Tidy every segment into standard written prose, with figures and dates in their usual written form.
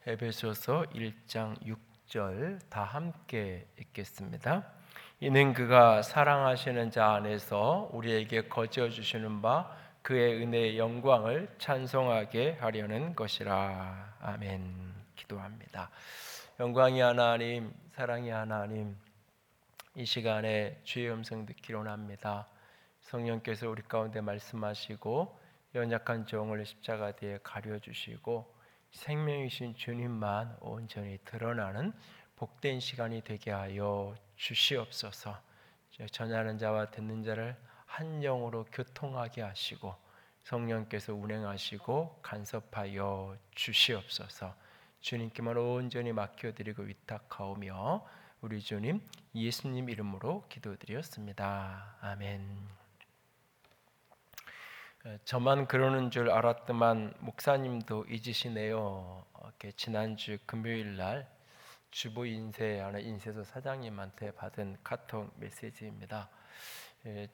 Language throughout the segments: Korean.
에베소서 1장 6절 다 함께 읽겠습니다. 이는 그가 사랑하시는 자 안에서 우리에게 거저 주시는 바 그의 은혜의 영광을 찬송하게 하려는 것이라. 아멘. 기도합니다. 영광이 하나님, 사랑이 하나님, 이 시간에 주의 음성 듣기로 원합니다. 성령께서 우리 가운데 말씀하시고 연약한 종을 십자가 뒤에 가려주시고 생명이신 주님만 온전히 드러나는 복된 시간이 되게 하여 주시옵소서. 전하는 자와 듣는 자를 한 영으로 교통하게 하시고 성령께서 운행하시고 간섭하여 주시옵소서. 주님께만 온전히 맡겨드리고 위탁하오며 우리 주님 예수님 이름으로 기도드렸습니다. 아멘. 저만 그러는 줄 알았더만 목사님도 잊으시네요. 지난주 금요일 날 주보 인쇄하는 인쇄소 사장님한테 받은 카톡 메시지입니다.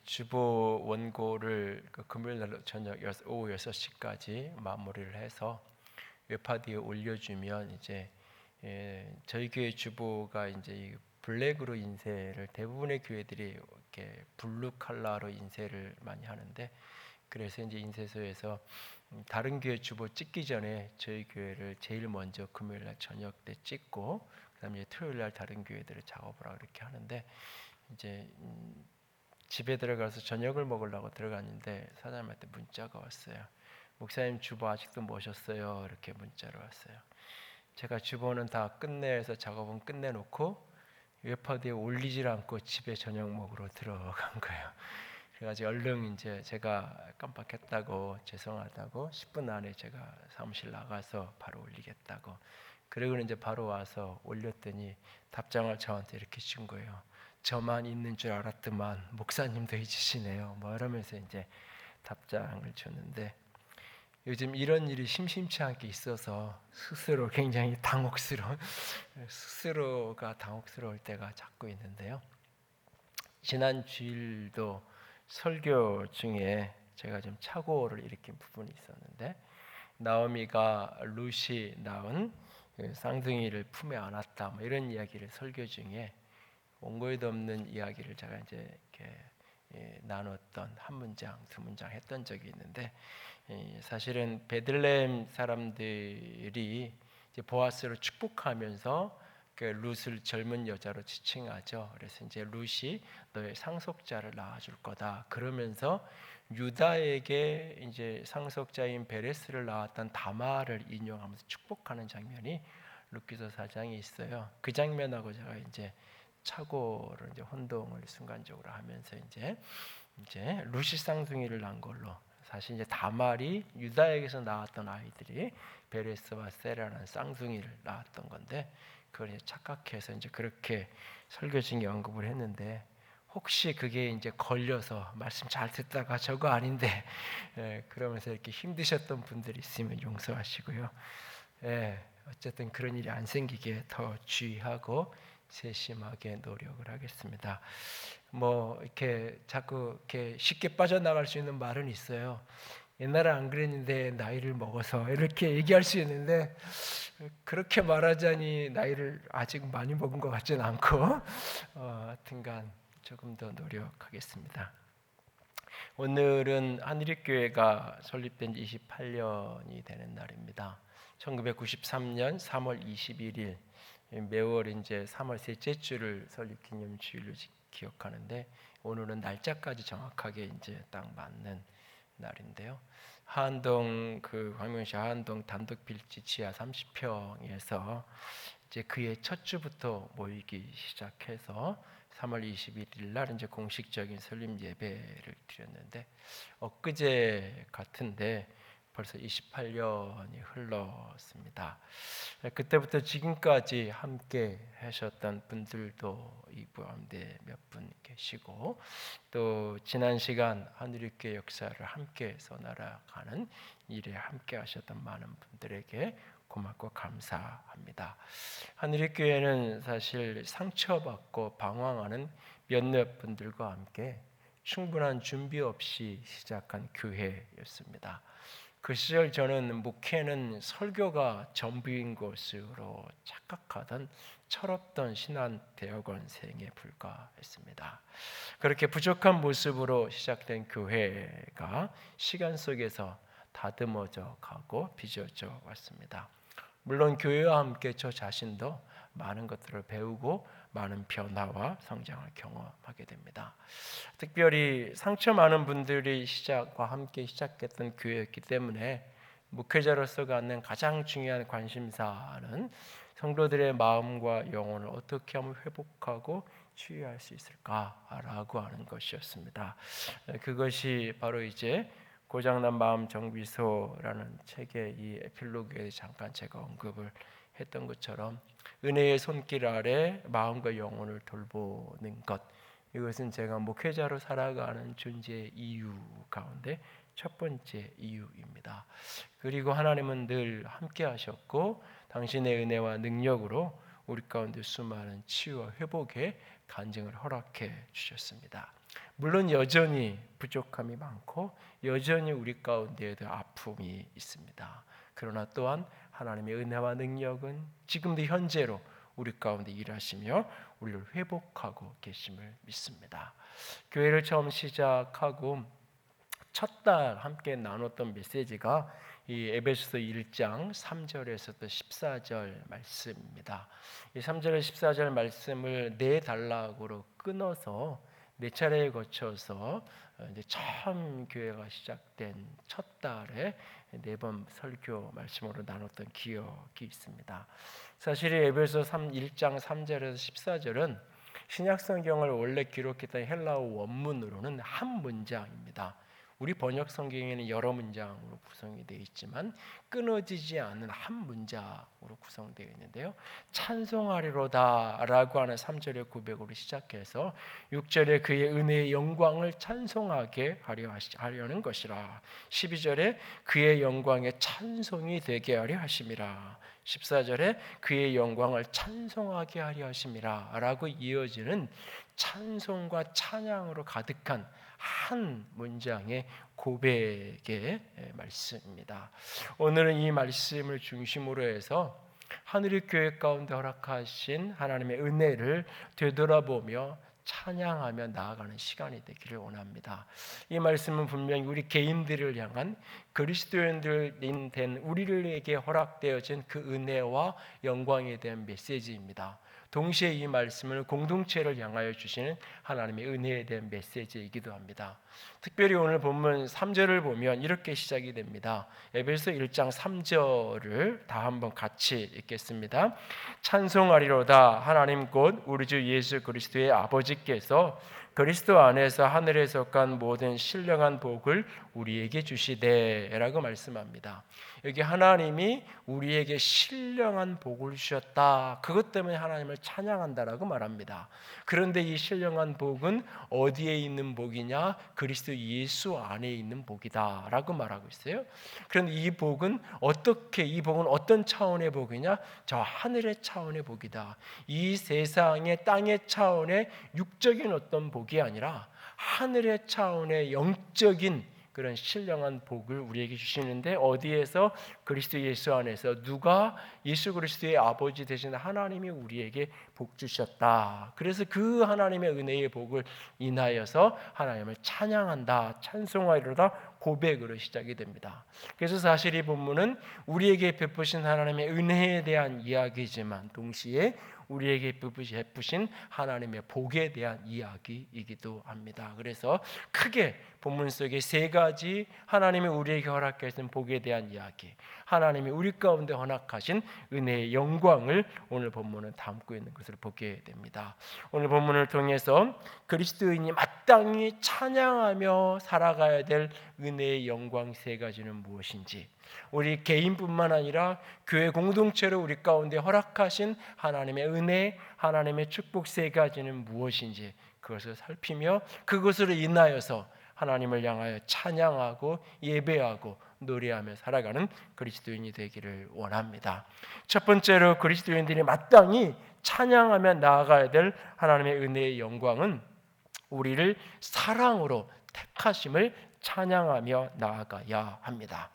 주보 원고를 금요일 날 저녁 오후 6시까지 마무리를 해서 웹하드에 올려주면 이제 저희 교회 주보가 이제 블랙으로 인쇄를 대부분의 교회들이 이렇게 블루 컬러로 인쇄를 많이 하는데, 그래서 이제 인쇄소에서 다른 교회 주보 찍기 전에 저희 교회를 제일 먼저 금요일 날 저녁 때 찍고 그다음에 토요일 날 다른 교회들을 작업을 하고 이렇게 하는데, 이제 집에 들어가서 저녁을 먹으려고 들어갔는데 사장님한테 문자가 왔어요. 목사님 주보 아직도 못 오셨어요. 이렇게 문자로 왔어요. 제가 주보는 다 끝내서 작업은 끝내놓고 웹하드에 올리질 않고 집에 저녁 먹으러 들어간 거예요. 그래가지고 얼른 이제 제가 깜빡했다고 죄송하다고 10분 안에 제가 사무실 나가서 바로 올리겠다고, 그리고 이제 바로 와서 올렸더니 답장을 저한테 이렇게 준 거예요. 저만 있는 줄 알았더만 목사님도 잊으시네요. 뭐 이러면서 이제 답장을 줬는데, 요즘 이런 일이 심심치 않게 있어서 스스로 굉장히 스스로가 당혹스러울 때가 자꾸 있는데요. 지난 주일도 설교 중에 제가 좀 착오를 일으킨 부분이 있었는데, 나오미가 룻이 낳은 쌍둥이를 품에 안았다 뭐 이런 이야기를 설교 중에 원고에도 없는 이야기를 제가 이제 이렇게 나눴던 한 문장 두 문장 했던 적이 있는데, 사실은 베들레헴 사람들이 이제 보아스를 축복하면서 그 룻을 젊은 여자로 지칭하죠. 그래서 이제 룻이 너의 상속자를 낳아줄 거다. 그러면서 유다에게 이제 상속자인 베레스를 낳았던 다말을 인용하면서 축복하는 장면이 룻기서 4장에 있어요. 그 장면하고 제가 이제 착오를 이제 혼동을 순간적으로 하면서 이제 룻이 쌍둥이를 낳은 걸로, 사실 이제 다말이 유다에게서 낳았던 아이들이 베레스와 세라라는 쌍둥이를 낳았던 건데, 그걸 이제 착각해서 이제 그렇게 설교 중에 언급을 했는데, 혹시 그게 이제 걸려서 말씀 잘 듣다가 저거 아닌데 그러면서 이렇게 힘드셨던 분들이 있으면 용서하시고요. 어쨌든 그런 일이 안 생기게 더 주의하고 세심하게 노력을 하겠습니다. 뭐 이렇게 자꾸 이렇게 쉽게 빠져나갈 수 있는 말은 있어요. 옛날에 안 그랬는데 나이를 먹어서 이렇게 얘기할 수 있는데, 그렇게 말하자니 나이를 아직 많이 먹은 것 같지는 않고 하여튼간 조금 더 노력하겠습니다. 오늘은 한일교회가 설립된 지 28년이 되는 날입니다. 1993년 3월 21일, 매월 이제 3월 셋째 주를 설립 기념 주일로 기억하는데, 오늘은 날짜까지 정확하게 이제 딱 맞는 날인데요. 하안동 광명시 하안동 단독 빌지 지하 30평에서 이제 그의 첫 주부터 모이기 시작해서 3월 21일 날 이제 공식적인 설립 예배를 드렸는데, 엊그제 같은데 벌써 28년이 흘렀습니다. 그때부터 지금까지 함께 하셨던 분들도 이 가운데 몇 분 계시고, 또 지난 시간 하늘교회 역사를 함께해서 나아가는 일에 함께 하셨던 많은 분들에게 고맙고 감사합니다. 하늘교회는 사실 상처받고 방황하는 몇몇 분들과 함께 충분한 준비 없이 시작한 교회였습니다. 그 시절 저는 목회는 설교가 전부인 것으로 착각하던 철없던 신한대학원생에 불과했습니다. 그렇게 부족한 모습으로 시작된 교회가 시간 속에서 다듬어져 가고 빚어져 왔습니다. 물론 교회와 함께 저 자신도 많은 것들을 배우고 많은 변화와 성장을 경험하게 됩니다. 특별히 상처 많은 분들이 시작과 함께 시작했던 교회였기 때문에 목회자로서 갖는 가장 중요한 관심사는 성도들의 마음과 영혼을 어떻게 하면 회복하고 치유할 수 있을까라고 하는 것이었습니다. 그것이 바로 이제 고장난 마음 정비소라는 책의 이 에필로그에 잠깐 제가 언급을 했던 것처럼 은혜의 손길 아래 마음과 영혼을 돌보는 것, 이것은 제가 목회자로 살아가는 존재의 이유 가운데 첫 번째 이유입니다. 그리고 하나님은 늘 함께 하셨고 당신의 은혜와 능력으로 우리 가운데 수많은 치유와 회복의 간증을 허락해 주셨습니다. 물론 여전히 부족함이 많고 여전히 우리 가운데에도 아픔이 있습니다. 그러나 또한 하나님의 은혜와 능력은 지금도 현재로 우리 가운데 일하시며 우리를 회복하고 계심을 믿습니다. 교회를 처음 시작하고 첫 달 함께 나눴던 메시지가 이 에베소서 1장 3절에서부터 14절 말씀입니다. 이 3절에 14절 말씀을 네 단락으로 끊어서 네 차례에 거쳐서 이제 처음 교회가 시작된 첫 달에 네 번 설교 말씀으로 나눴던 기억이 있습니다. 사실 에베소 1장 3절에서 14절은 신약 성경을 원래 기록했던 헬라어 원문으로는 한 문장입니다. 우리 번역 성경에는 여러 문장으로 구성이 되어 있지만 끊어지지 않는 한 문장으로 구성되어 있는데요. 찬송하리로다라고 하는 3절의 고백으로 시작해서 6절에 그의 은혜의 영광을 찬송하게 하려는 것이라. 12절에 그의 영광의 찬송이 되게 하려 하심이라. 14절에 그의 영광을 찬송하게 하려 하심이라 라고 이어지는 찬송과 찬양으로 가득한 한 문장의 고백의 말씀입니다. 오늘은 이 말씀을 중심으로 해서 하늘의 교회 가운데 허락하신 하나님의 은혜를 되돌아보며 찬양하며 나아가는 시간이 되기를 원합니다. 이 말씀은 분명히 우리 개인들을 향한 그리스도인들인 된 우리에게 허락되어진 그 은혜와 영광에 대한 메시지입니다. 동시에 이 말씀을 공동체를 향하여 주시는 하나님의 은혜에 대한 메시지이기도 합니다. 특별히 오늘 본문 3절을 보면 이렇게 시작이 됩니다. 에베소 1장 3절을 다 한번 같이 읽겠습니다. 찬송하리로다 하나님 곧 우리 주 예수 그리스도의 아버지께서 그리스도 안에서 하늘에 속한 모든 신령한 복을 우리에게 주시되라고 말씀합니다. 여기 하나님이 우리에게 신령한 복을 주셨다. 그것 때문에 하나님을 찬양한다라고 말합니다. 그런데 이 신령한 복은 어디에 있는 복이냐? 그리스도 예수 안에 있는 복이다라고 말하고 있어요. 그런데 이 복은 어떤 차원의 복이냐? 저 하늘의 차원의 복이다. 이 세상의 땅의 차원의 육적인 어떤 복이 아니라 하늘의 차원의 영적인 그런 신령한 복을 우리에게 주시는데 어디에서? 그리스도 예수 안에서. 누가? 예수 그리스도의 아버지 되신 하나님이 우리에게 복 주셨다. 그래서 그 하나님의 은혜의 복을 인하여서 하나님을 찬양한다, 찬송하리로다 고백으로 시작이 됩니다. 그래서 사실 이 본문은 우리에게 베푸신 하나님의 은혜에 대한 이야기지만 동시에 우리에게 베푸신 하나님의 복에 대한 이야기이기도 합니다. 그래서 크게 본문 속에 세 가지 하나님이 우리에게 허락하신 복에 대한 이야기, 하나님이 우리 가운데 허락하신 은혜의 영광을 오늘 본문은 담고 있는 것을 보게 됩니다. 오늘 본문을 통해서 그리스도인이 마땅히 찬양하며 살아가야 될 은혜의 영광 세 가지는 무엇인지, 우리 개인뿐만 아니라 교회 공동체로 우리 가운데 허락하신 하나님의 은혜, 하나님의 축복 세 가지는 무엇인지 그것을 살피며 그것으로 인하여서 하나님을 향하여 찬양하고 예배하고 노래하며 살아가는 그리스도인이 되기를 원합니다. 첫 번째로 그리스도인들이 마땅히 찬양하며 나아가야 될 하나님의 은혜의 영광은 우리를 사랑으로 택하심을 찬양하며 나아가야 합니다.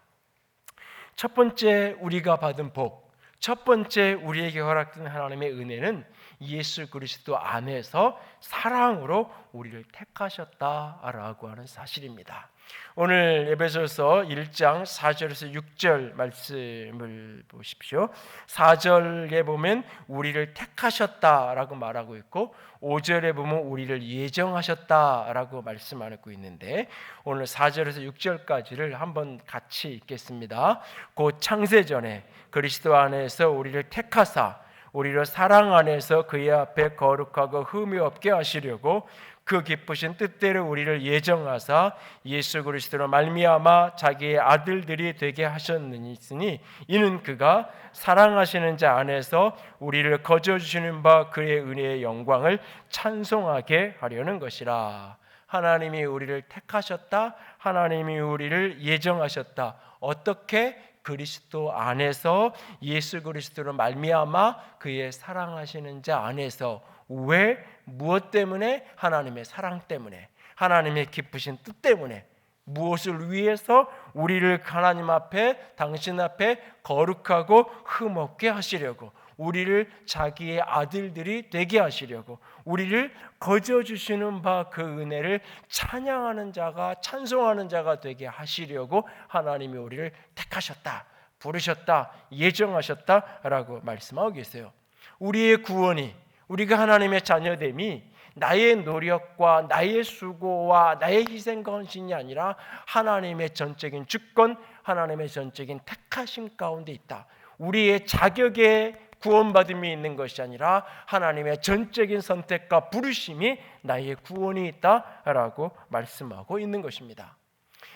첫 번째 우리가 받은 복, 첫 번째 우리에게 허락된 하나님의 은혜는 예수 그리스도 안에서 사랑으로 우리를 택하셨다라고 하는 사실입니다. 오늘 에베소서 1장 4절에서 6절 말씀을 보십시오. 4절에 보면 우리를 택하셨다라고 말하고 있고 5절에 보면 우리를 예정하셨다라고 말씀하고 있는데 오늘 4절에서 6절까지를 한번 같이 읽겠습니다. 곧 창세전에 그리스도 안에서 우리를 택하사 우리를 사랑 안에서 그의 앞에 거룩하고 흠이 없게 하시려고 그 기쁘신 뜻대로 우리를 예정하사 예수 그리스도로 말미암아 자기의 아들들이 되게 하셨으니 이는 그가 사랑하시는 자 안에서 우리를 거저 주시는 바 그의 은혜의 영광을 찬송하게 하려는 것이라. 하나님이 우리를 택하셨다. 하나님이 우리를 예정하셨다. 어떻게? 그리스도 안에서 예수 그리스도로 말미암아 그의 사랑하시는 자 안에서. 왜? 무엇 때문에? 하나님의 사랑 때문에, 하나님의 기쁘신 뜻 때문에. 무엇을 위해서? 우리를 하나님 앞에, 당신 앞에 거룩하고 흠없게 하시려고, 우리를 자기의 아들들이 되게 하시려고, 우리를 거저 주시는 바 그 은혜를 찬양하는 자가, 찬송하는 자가 되게 하시려고 하나님이 우리를 택하셨다, 부르셨다, 예정하셨다라고 말씀하고 계세요. 우리의 구원이, 우리가 하나님의 자녀됨이 나의 노력과 나의 수고와 나의 희생과 헌신이 아니라 하나님의 전적인 주권, 하나님의 전적인 택하심 가운데 있다. 우리의 자격에 구원받음이 있는 것이 아니라 하나님의 전적인 선택과 부르심이 나의 구원이 있다라고 말씀하고 있는 것입니다.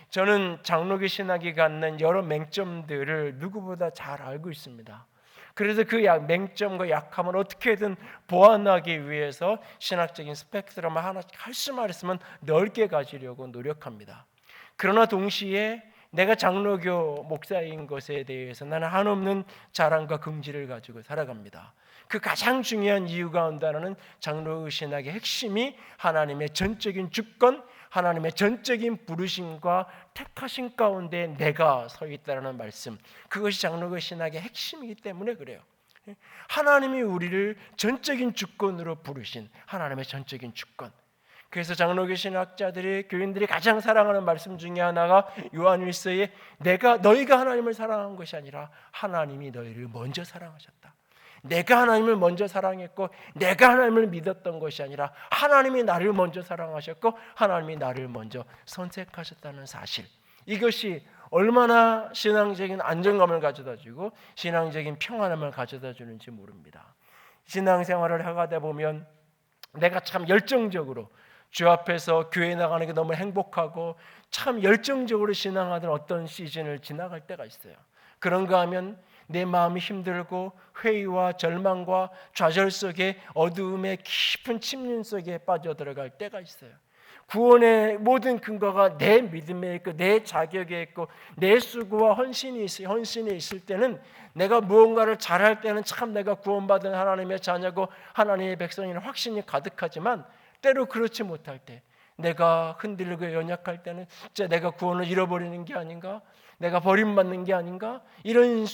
저는 장로교 신학이 갖는 여러 맹점들을 누구보다 잘 알고 있습니다. 그래서 그 맹점과 약함을 어떻게든 보완하기 위해서 신학적인 스펙트럼을 하나 할 수만 있으면 넓게 가지려고 노력합니다. 그러나 동시에 내가 장로교 목사인 것에 대해서 나는 한없는 자랑과 긍지를 가지고 살아갑니다. 그 가장 중요한 이유가 온다는 장로교 신학의 핵심이 하나님의 전적인 주권, 하나님의 전적인 부르심과 택하심 가운데 내가 서 있다는 말씀, 그것이 장로교 신학의 핵심이기 때문에 그래요. 하나님이 우리를 전적인 주권으로 부르신 하나님의 전적인 주권. 그래서 장로교 신학자들이, 교인들이 가장 사랑하는 말씀 중에 하나가 요한일서에 너희가 하나님을 사랑한 것이 아니라 하나님이 너희를 먼저 사랑하셨다. 내가 하나님을 먼저 사랑했고 내가 하나님을 믿었던 것이 아니라 하나님이 나를 먼저 사랑하셨고 하나님이 나를 먼저 선택하셨다는 사실, 이것이 얼마나 신앙적인 안정감을 가져다주고 신앙적인 평안함을 가져다주는지 모릅니다. 신앙생활을 하다 보면 내가 참 열정적으로 주 앞에서 교회 나가는 게 너무 행복하고 참 열정적으로 신앙하던 어떤 시즌을 지나갈 때가 있어요. 그런가 하면 내 마음이 힘들고 회의와 절망과 좌절 속에 어두움의 깊은 침륜 속에 빠져들어갈 때가 있어요. 구원의 모든 근거가 내 믿음에 있고 내 자격에 있고 내 수고와 헌신이 있을 때는, 내가 무언가를 잘할 때는 참 내가 구원받은 하나님의 자녀고 하나님의 백성이라는 확신이 가득하지만, 때로 그렇지 못할 때, 내가 흔들리고 연약할 때는 진짜 내가 구원을 잃어버리는 게 아닌가, 내가 버림받는 게 아닌가, 이런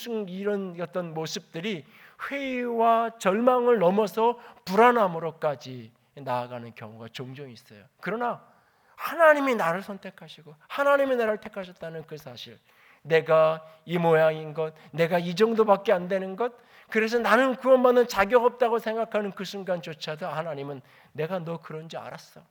어떤 모습들이 회의와 절망을 넘어서 불안함으로까지 나아가는 경우가 종종 있어요. 그러나 하나님이 나를 선택하시고 하나님이 나를 택하셨다는 그 사실, 내가 이 모양인 것, 내가 이 정도밖에 안 되는 것, 그래서 나는 구원받는 자격 없다고 생각하는 그 순간조차도 하나님은 내가 너 그런 줄 알았어,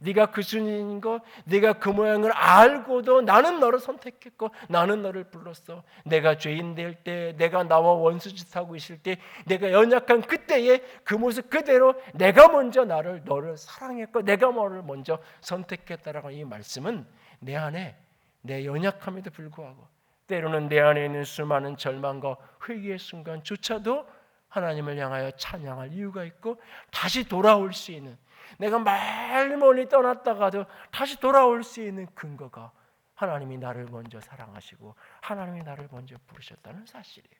네가 그 순위인 거, 네가 그 모양을 알고도 나는 너를 선택했고 나는 너를 불렀어. 내가 죄인 될 때, 내가 나와 원수짓하고 있을 때, 내가 연약한 그때에 그 모습 그대로 내가 먼저 너를 사랑했고 내가 너를 먼저 선택했다라고. 이 말씀은 내 안에 내 연약함에도 불구하고 때로는 내 안에 있는 수많은 절망과 회개의 순간조차도 하나님을 향하여 찬양할 이유가 있고 다시 돌아올 수 있는, 내가 멀리 떠났다가도 다시 돌아올 수 있는 근거가 하나님이 나를 먼저 사랑하시고 하나님이 나를 먼저 부르셨다는 사실이에요.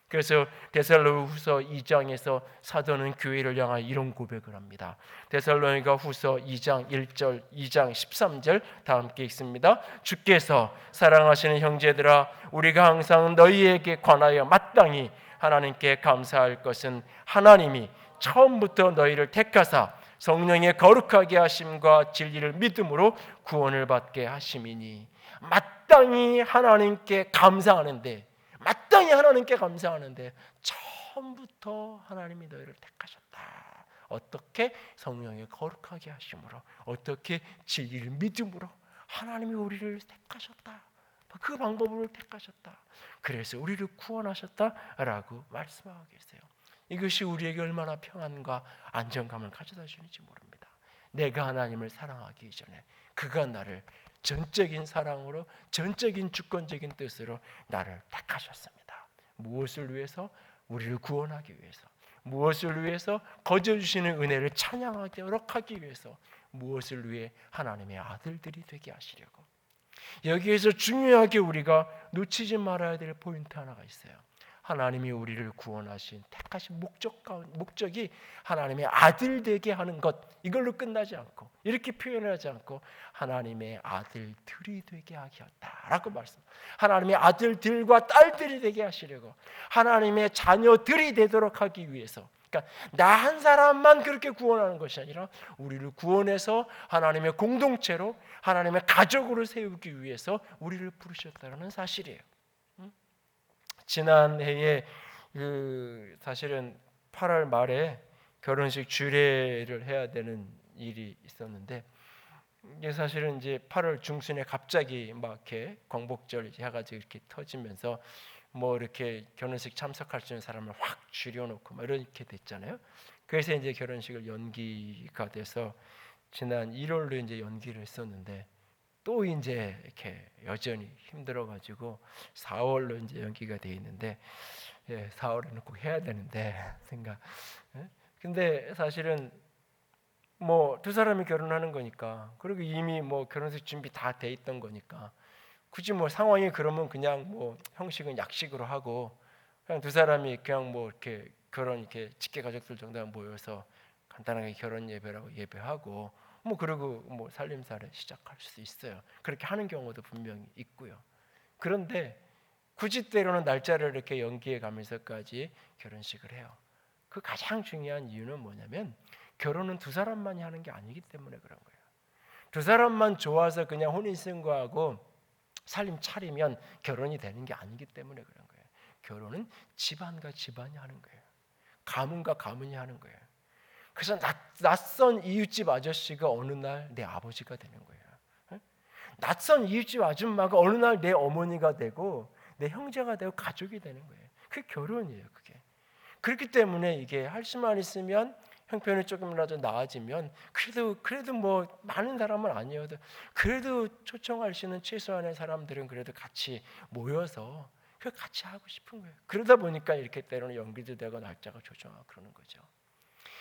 그래서 데살로니가후서 2장에서 사도는 교회를 향하여 이런 고백을 합니다. 데살로니가후서 2장 1절, 2장 13절 다 함께 읽습니다. 주께서 사랑하시는 형제들아, 우리가 항상 너희에게 관하여 마땅히 하나님께 감사할 것은 하나님이 처음부터 너희를 택하사 성령의 거룩하게 하심과 진리를 믿음으로 구원을 받게 하심이니, 마땅히 하나님께 감사하는데 처음부터 하나님이 너희를 택하셨다. 어떻게? 성령의 거룩하게 하심으로, 어떻게? 진리를 믿음으로 하나님이 우리를 택하셨다. 그 방법으로 택하셨다. 그래서 우리를 구원하셨다라고 말씀하고 계세요. 이것이 우리에게 얼마나 평안과 안정감을 가져다 주는지 모릅니다. 내가 하나님을 사랑하기 이전에 그가 나를 전적인 사랑으로, 전적인 주권적인 뜻으로 나를 택하셨습니다. 무엇을 위해서? 우리를 구원하기 위해서. 무엇을 위해서? 거저 주시는 은혜를 찬양하도록 하기 위해서. 무엇을 위해? 하나님의 아들들이 되게 하시려고. 여기에서 중요하게 우리가 놓치지 말아야 될 포인트 하나가 있어요. 하나님이 우리를 구원하신 택하신 목적이 하나님의 아들 되게 하는 것, 이걸로 끝나지 않고, 이렇게 표현하지 않고 하나님의 아들들이 되게 하셨다라고 말씀. 하나님의 아들들과 딸들이 되게 하시려고, 하나님의 자녀들이 되도록 하기 위해서. 그러니까 나 한 사람만 그렇게 구원하는 것이 아니라 우리를 구원해서 하나님의 공동체로, 하나님의 가족으로 세우기 위해서 우리를 부르셨다는 사실이에요. 지난해에 사실은 8월 말에 결혼식 주례를 해야 되는 일이 있었는데, 이게 사실은 이제 8월 중순에 갑자기 막 이렇게 광복절 해가지고 이렇게 터지면서 뭐 이렇게 결혼식 참석할 수 있는 사람을 확 줄여놓고 막 이렇게 됐잖아요. 그래서 이제 결혼식을 연기가 돼서 지난 1월로 이제 연기를 했었는데, 또 이제 이렇게 여전히 힘들어가지고 4월로 이제 연기가 돼 있는데, 4월에는 꼭 해야 되는데 생각. 근데 사실은 뭐 두 사람이 결혼하는 거니까, 그리고 이미 뭐 결혼식 준비 다 돼 있던 거니까, 굳이 뭐 상황이 그러면 그냥 뭐 형식은 약식으로 하고, 그냥 두 사람이 그냥 뭐 이렇게 결혼 이렇게 직계 가족들 정도 모여서 간단하게 결혼 예배라고 예배하고, 뭐 그리고 뭐 살림살이 시작할 수 있어요. 그렇게 하는 경우도 분명히 있고요. 그런데 굳이 때로는 날짜를 이렇게 연기해 가면서까지 결혼식을 해요. 그 가장 중요한 이유는 뭐냐면, 결혼은 두 사람만이 하는 게 아니기 때문에 그런 거예요. 두 사람만 좋아서 그냥 혼인신고하고 살림 차리면 결혼이 되는 게 아니기 때문에 그런 거예요. 결혼은 집안과 집안이 하는 거예요. 가문과 가문이 하는 거예요. 그래서 낯선 이웃집 아저씨가 어느 날 내 아버지가 되는 거예요. 낯선 이웃집 아줌마가 어느 날 내 어머니가 되고 내 형제가 되고 가족이 되는 거예요. 그게 결혼이에요. 그게. 그렇기 때문에 이게 할 수만 있으면, 형편이 조금이라도 나아지면, 그래도 뭐 많은 사람은 아니어도 그래도 초청할 수 있는 최소한의 사람들은 그래도 같이 모여서 그 같이 하고 싶은 거예요. 그러다 보니까 이렇게 때로는 연기도 되고 날짜가 조정하고 그러는 거죠.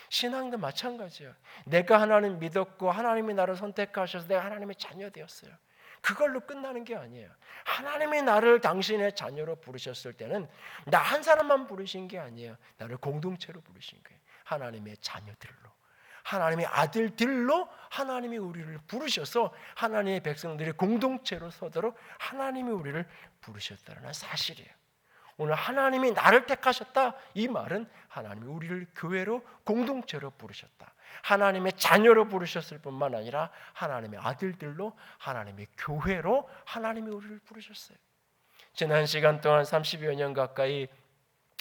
신앙도 마찬가지예요. 내가 하나님 믿었고 하나님이 나를 선택하셔서 내가 하나님의 자녀 되었어요. 그걸로 끝나는 게 아니에요. 하나님이 나를 당신의 자녀로 부르셨을 때는 나 한 사람만 부르신 게 아니에요. 나를 공동체로 부르신 거예요. 하나님의 자녀들로, 하나님의 아들들로 하나님이 우리를 부르셔서 하나님의 백성들의 공동체로 서도록 하나님이 우리를 부르셨다는 사실이에요. 오늘 하나님이 나를 택하셨다, 이 말은 하나님이 우리를 교회로 공동체로 부르셨다, 하나님의 자녀로 부르셨을 뿐만 아니라 하나님의 아들들로, 하나님의 교회로 하나님이 우리를 부르셨어요. 지난 시간 동안 30여 년 가까이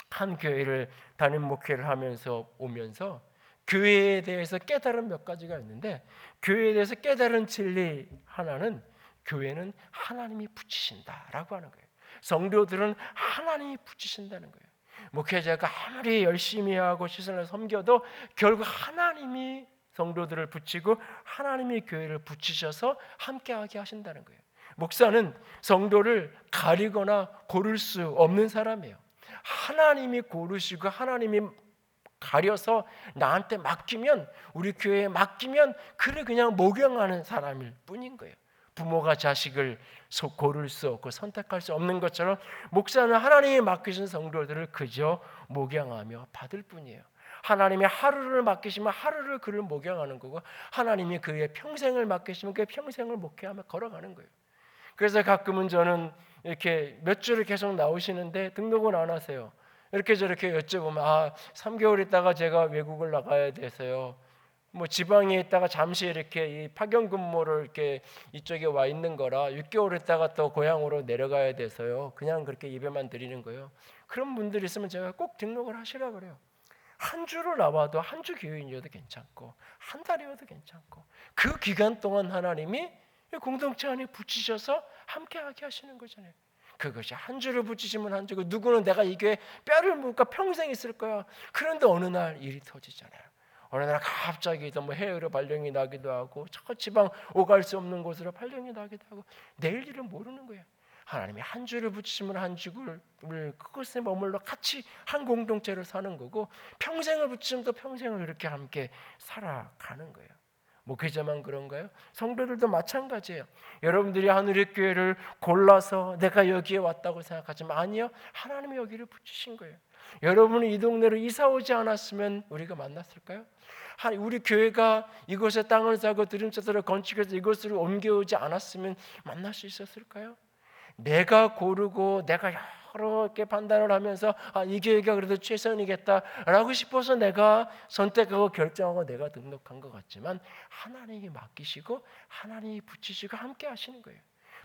한 교회를 담임 목회를 하면서 오면서 교회에 대해서 깨달은 몇 가지가 있는데, 교회에 대해서 깨달은 진리 하나는, 교회는 하나님이 붙이신다라고 하는 거예요. 성도들은 하나님이 붙이신다는 거예요. 목회자가 아무리 열심히 하고 시선을 섬겨도 결국 하나님이 성도들을 붙이고 하나님이 교회를 붙이셔서 함께하게 하신다는 거예요. 목사는 성도를 가리거나 고를 수 없는 사람이에요. 하나님이 고르시고 하나님이 가려서 나한테 맡기면, 우리 교회에 맡기면 그를 그냥 목용하는 사람일 뿐인 거예요. 부모가 자식을 고를 수 없고 선택할 수 없는 것처럼 목사는 하나님이 맡기신 성도들을 그저 목양하며 받을 뿐이에요. 하나님이 하루를 맡기시면 하루를 그를 목양하는 거고, 하나님이 그의 평생을 맡기시면 그의 평생을 목회하며 걸어가는 거예요. 그래서 가끔은 저는 이렇게 몇 주를 계속 나오시는데 등록은 안 하세요. 이렇게 저렇게 여쭤보면 3개월 있다가 제가 외국을 나가야 돼서요. 뭐 지방에 있다가 잠시 이렇게 이 파견 근무를 이렇게 이쪽에 와 있는 거라 6개월 있다가 또 고향으로 내려가야 돼서요. 그냥 그렇게 예배만 드리는 거예요. 그런 분들이 있으면 제가 꼭 등록을 하시라 그래요. 한 주를 나와도 한 주 교인이어도 괜찮고 한 달이어도 괜찮고 그 기간 동안 하나님이 공동체 안에 붙이셔서 함께하게 하시는 거잖아요. 그것이 한 주를 붙이시면 한 주고, 누구는 내가 이 교회에 뼈를 묻고 평생 있을 거야. 그런데 어느 날 일이 터지잖아요. 어느 날 갑자기 뭐 해외로 발령이 나기도 하고 저 지방 오갈 수 없는 곳으로 발령이 나기도 하고 내일 일은 모르는 거예요. 하나님이 한 주를 붙이시면 한 주를 그것에 머물러 같이 한 공동체를 사는 거고, 평생을 붙이면 또 평생을 이렇게 함께 살아가는 거예요. 목회자만 그런가요? 성도들도 마찬가지예요. 여러분들이 하늘의 교회를 골라서 내가 여기에 왔다고 생각하지만 아니요, 하나님이 여기를 붙이신 거예요. 여러분이 이 동네로 이사 오지 않았으면 우리가 만났을까요? 우리 교회가 이곳에 땅을 사고 들음자들을 건축해서 이곳으로 옮겨오지 않았으면 만날 수 있었을까요? 내가 고르고 내가 여러 개 판단을 하면서 이 교회가 그래도 최선이겠다라고 싶어서 내가 선택하고 결정하고 내가 등록한 것 같지만, 하나님이 맡기시고 하나님이 붙이시고 함께 하시는 거예요.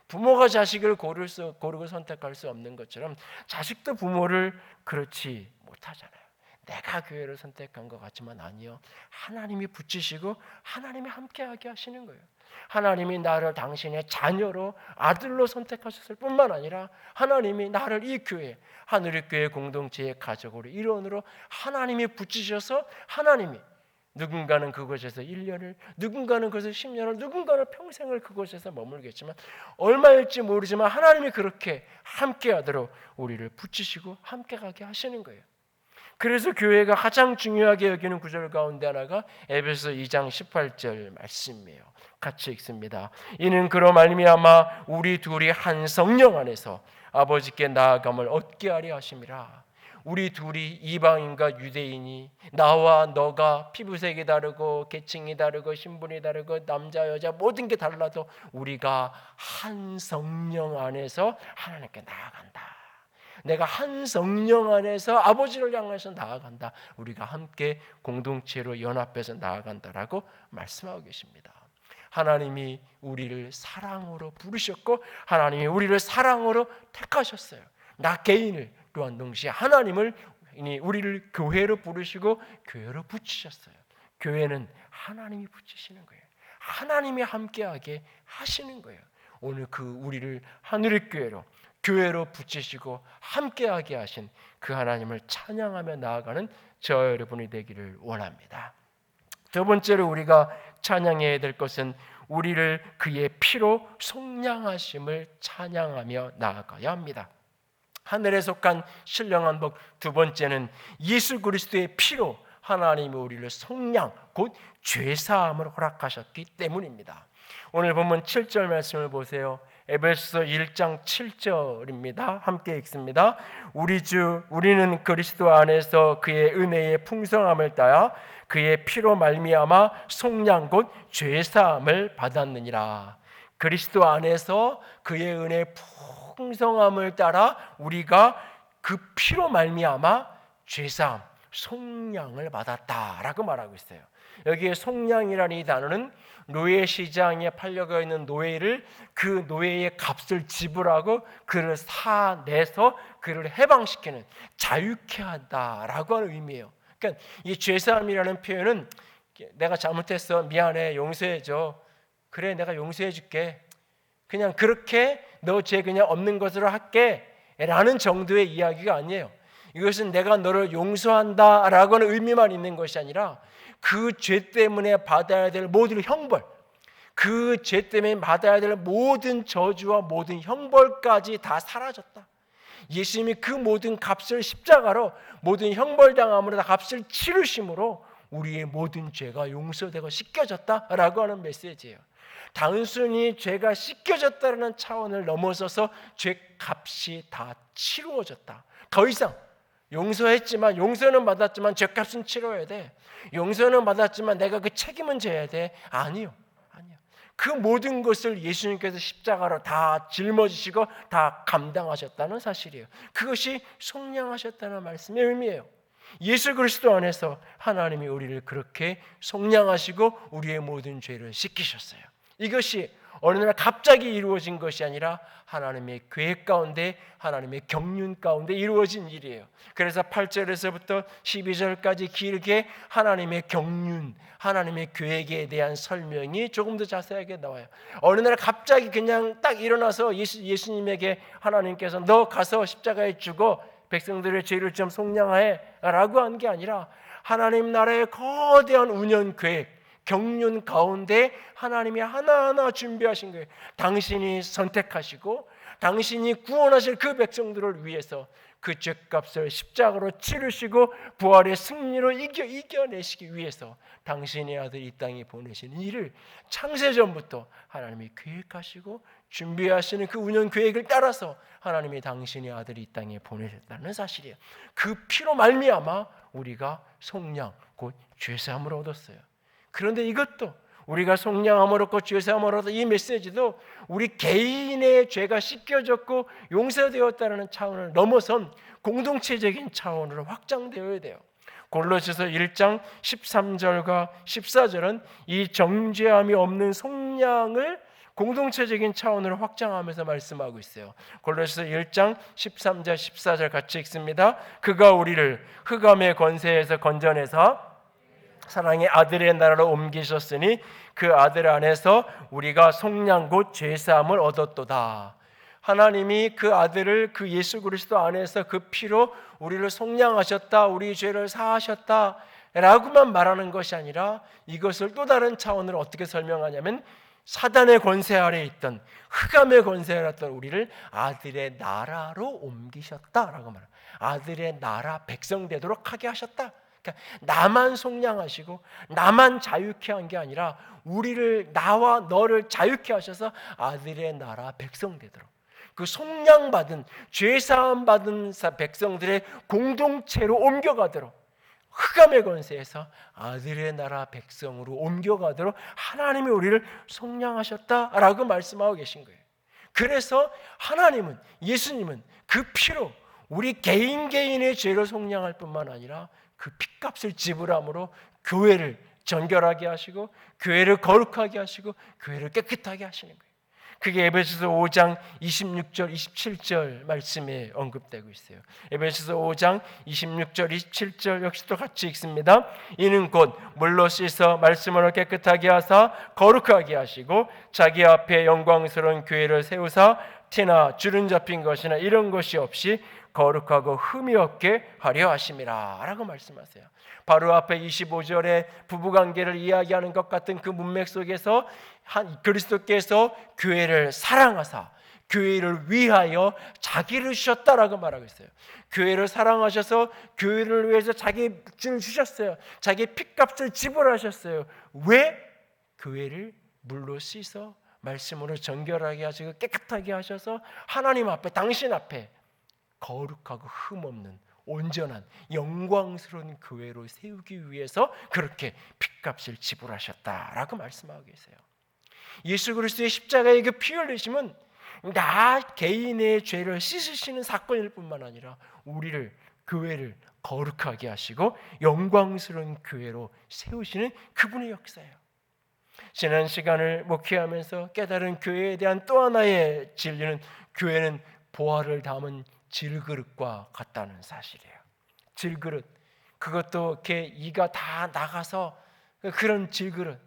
부모가 자식을 고르고 선택할 수 없는 것처럼 자식도 부모를 그렇지 못하잖아요. 내가 교회를 선택한 것 같지만 아니요, 하나님이 붙이시고 하나님이 함께하게 하시는 거예요. 하나님이 나를 당신의 자녀로 아들로 선택하셨을 뿐만 아니라 하나님이 나를 이 교회, 하늘의 교회 공동체의 가족으로 일원으로 하나님이 붙이셔서, 하나님이 누군가는 그곳에서 1년을, 누군가는 그곳에서 10년을, 누군가는 평생을 그곳에서 머물겠지만 얼마일지 모르지만 하나님이 그렇게 함께하도록 우리를 붙이시고 함께하게 하시는 거예요. 그래서 교회가 가장 중요하게 여기는 구절 가운데 하나가 에베소 2장 18절 말씀이에요. 같이 읽습니다. 이는 그로 말미암아 우리 둘이 한 성령 안에서 아버지께 나아감을 얻게 하려 하심이라. 우리 둘이 이방인과 유대인이, 나와 너가 피부색이 다르고 계층이 다르고 신분이 다르고 남자 여자 모든 게 달라도 우리가 한 성령 안에서 하나님께 나아간다. 내가 한 성령 안에서 아버지를 향해서 나아간다. 우리가 함께 공동체로 연합해서 나아간다라고 말씀하고 계십니다. 하나님이 우리를 사랑으로 부르셨고 하나님이 우리를 사랑으로 택하셨어요. 나 개인을, 또한 동시에 하나님을, 우리를 교회로 부르시고 교회로 붙이셨어요. 교회는 하나님이 붙이시는 거예요. 하나님이 함께하게 하시는 거예요. 오늘 우리를 하늘의 교회로 붙이시고 함께하게 하신 그 하나님을 찬양하며 나아가는 저 여러분이 되기를 원합니다. 두 번째로 우리가 찬양해야 될 것은 우리를 그의 피로 속량하심을 찬양하며 나아가야 합니다. 하늘에 속한 신령한 복 두 번째는 예수 그리스도의 피로 하나님이 우리를 속량, 곧 죄사함을 허락하셨기 때문입니다. 오늘 본문 7절 말씀을 보세요. 에베소 1장 7절입니다. 함께 읽습니다. 우리는 그리스도 안에서 그의 은혜의 풍성함을 따라 그의 피로 말미암아 속량 곧 죄사함을 받았느니라. 그리스도 안에서 그의 은혜의 풍성함을 따라 우리가 그 피로 말미암아 죄사함, 속량을 받았다라고 말하고 있어요. 여기에 속량이라는 이 단어는 노예 시장에 팔려가 있는 노예를, 그 노예의 값을 지불하고 그를 사내서 그를 해방시키는, 자유케 한다라고 하는 의미예요. 그러니까 이 죄사함이라는 표현은 내가 잘못했어, 미안해, 용서해줘, 그래 내가 용서해줄게, 그냥 그렇게 너 죄 그냥 없는 것으로 할게 라는 정도의 이야기가 아니에요. 이것은 내가 너를 용서한다라고 하는 의미만 있는 것이 아니라 그 죄 때문에 받아야 될 모든 형벌, 그 죄 때문에 받아야 될 모든 저주와 모든 형벌까지 다 사라졌다. 예수님이 그 모든 값을 십자가로, 모든 형벌당함으로 다 값을 치르심으로 우리의 모든 죄가 용서되고 씻겨졌다라고 하는 메시지예요. 단순히 죄가 씻겨졌다는 차원을 넘어서서 죄값이 다 치루어졌다. 더 이상 용서했지만, 용서는 받았지만 죄값은 치러야 돼. 용서는 받았지만 내가 그 책임은 져야 돼. 아니요. 그 모든 것을 예수님께서 십자가로 다 짊어지시고 다 감당하셨다는 사실이에요. 그것이 속량하셨다는 말씀의 의미예요. 예수 그리스도 안에서 하나님이 우리를 그렇게 속량하시고 우리의 모든 죄를 씻기셨어요. 이것이 어느 날 갑자기 이루어진 것이 아니라 하나님의 계획 가운데, 하나님의 경륜 가운데 이루어진 일이에요. 그래서 8절에서부터 12절까지 길게 하나님의 경륜, 하나님의 계획에 대한 설명이 조금 더 자세하게 나와요. 어느 날 갑자기 그냥 딱 일어나서 예수님에게 하나님께서 너 가서 십자가에 죽어 백성들의 죄를 좀 속량해 라고 한 게 아니라 하나님 나라의 거대한 운영 계획, 경륜 가운데 하나님이 하나하나 준비하신 거예요. 당신이 선택하시고 당신이 구원하실 그 백성들을 위해서 그 죄값을 십자가로 치르시고 부활의 승리로 이겨내시기 위해서 당신의 아들 이 땅에 보내신 일을 창세전부터 하나님이 계획하시고 준비하시는 그 운영 계획을 따라서 하나님이 당신의 아들이 이 땅에 보내셨다는 사실이에요. 그 피로 말미암아 우리가 속량, 곧 죄사함을 얻었어요. 그런데 이것도 우리가 속량함을 얻고 죄사함을 얻어 이 메시지도 우리 개인의 죄가 씻겨졌고 용서되었다는 차원을 넘어선 공동체적인 차원으로 확장되어야 돼요. 골로새서 1장 13절과 14절은 이 정죄함이 없는 속량을 공동체적인 차원으로 확장하면서 말씀하고 있어요. 골로새서 1장 13절 14절 같이 읽습니다. 그가 우리를 흑암의 권세에서 건져내서 사랑의 아들의 나라로 옮기셨으니 그 아들 안에서 우리가 속량 곧 죄사함을 얻었도다. 하나님이 그 아들을 그 예수 그리스도 안에서 그 피로 우리를 속량하셨다, 우리 죄를 사하셨다 라고만 말하는 것이 아니라 이것을 또 다른 차원으로 어떻게 설명하냐면 사단의 권세 아래에 있던, 흑암의 권세 아래에 있던 우리를 아들의 나라로 옮기셨다라고 말합니다. 아들의 나라 백성 되도록 하게 하셨다. 그러니까 나만 속량하시고 나만 자유케 한 게 아니라 우리를, 나와 너를 자유케 하셔서 아들의 나라 백성 되도록, 그 속량받은, 죄사함 받은 백성들의 공동체로 옮겨가도록, 흑암의 권세에서 아들의 나라 백성으로 옮겨가도록 하나님이 우리를 속량하셨다라고 말씀하고 계신 거예요. 그래서 하나님은, 예수님은 그 피로 우리 개인의 죄를 속량할 뿐만 아니라 그 핏값을 지불함으로 교회를 정결하게 하시고 교회를 거룩하게 하시고 교회를 깨끗하게 하시는 거예요. 그게 에베소서 5장 26절 27절 말씀에 언급되고 있어요. 에베소서 5장 26절 27절 역시 또 같이 읽습니다. 이는 곧 물로 씻어 말씀으로 깨끗하게 하사 거룩하게 하시고 자기 앞에 영광스러운 교회를 세우사 티나 주름 잡힌 것이나 이런 것이 없이 거룩하고 흠이 없게 하려 하심이라 라고 말씀하세요. 바로 앞에 25절에 부부관계를 이야기하는 것 같은 그 문맥 속에서 그리스도께서 교회를 사랑하사 교회를 위하여 자기를 주셨다라고 말하고 있어요. 교회를 사랑하셔서 교회를 위해서 자기 줄 주셨어요. 자기 핏값을 지불하셨어요. 왜? 교회를 물로 씻어 말씀으로 정결하게 하시고 깨끗하게 하셔서 하나님 앞에, 당신 앞에 거룩하고 흠없는 온전한 영광스러운 교회로 세우기 위해서 그렇게 핏값을 지불하셨다라고 말씀하고 계세요. 예수 그리스도의 십자가의 그 피 흘리심은 나 개인의 죄를 씻으시는 사건일 뿐만 아니라 우리를, 교회를 거룩하게 하시고 영광스러운 교회로 세우시는 그분의 역사예요. 지난 시간을 목회하면서 깨달은 교회에 대한 또 하나의 진리는 교회는 보화를 담은 질그릇과 같다는 사실이에요. 질그릇, 그것도 이렇게 이가 다 나가서 그런 질그릇,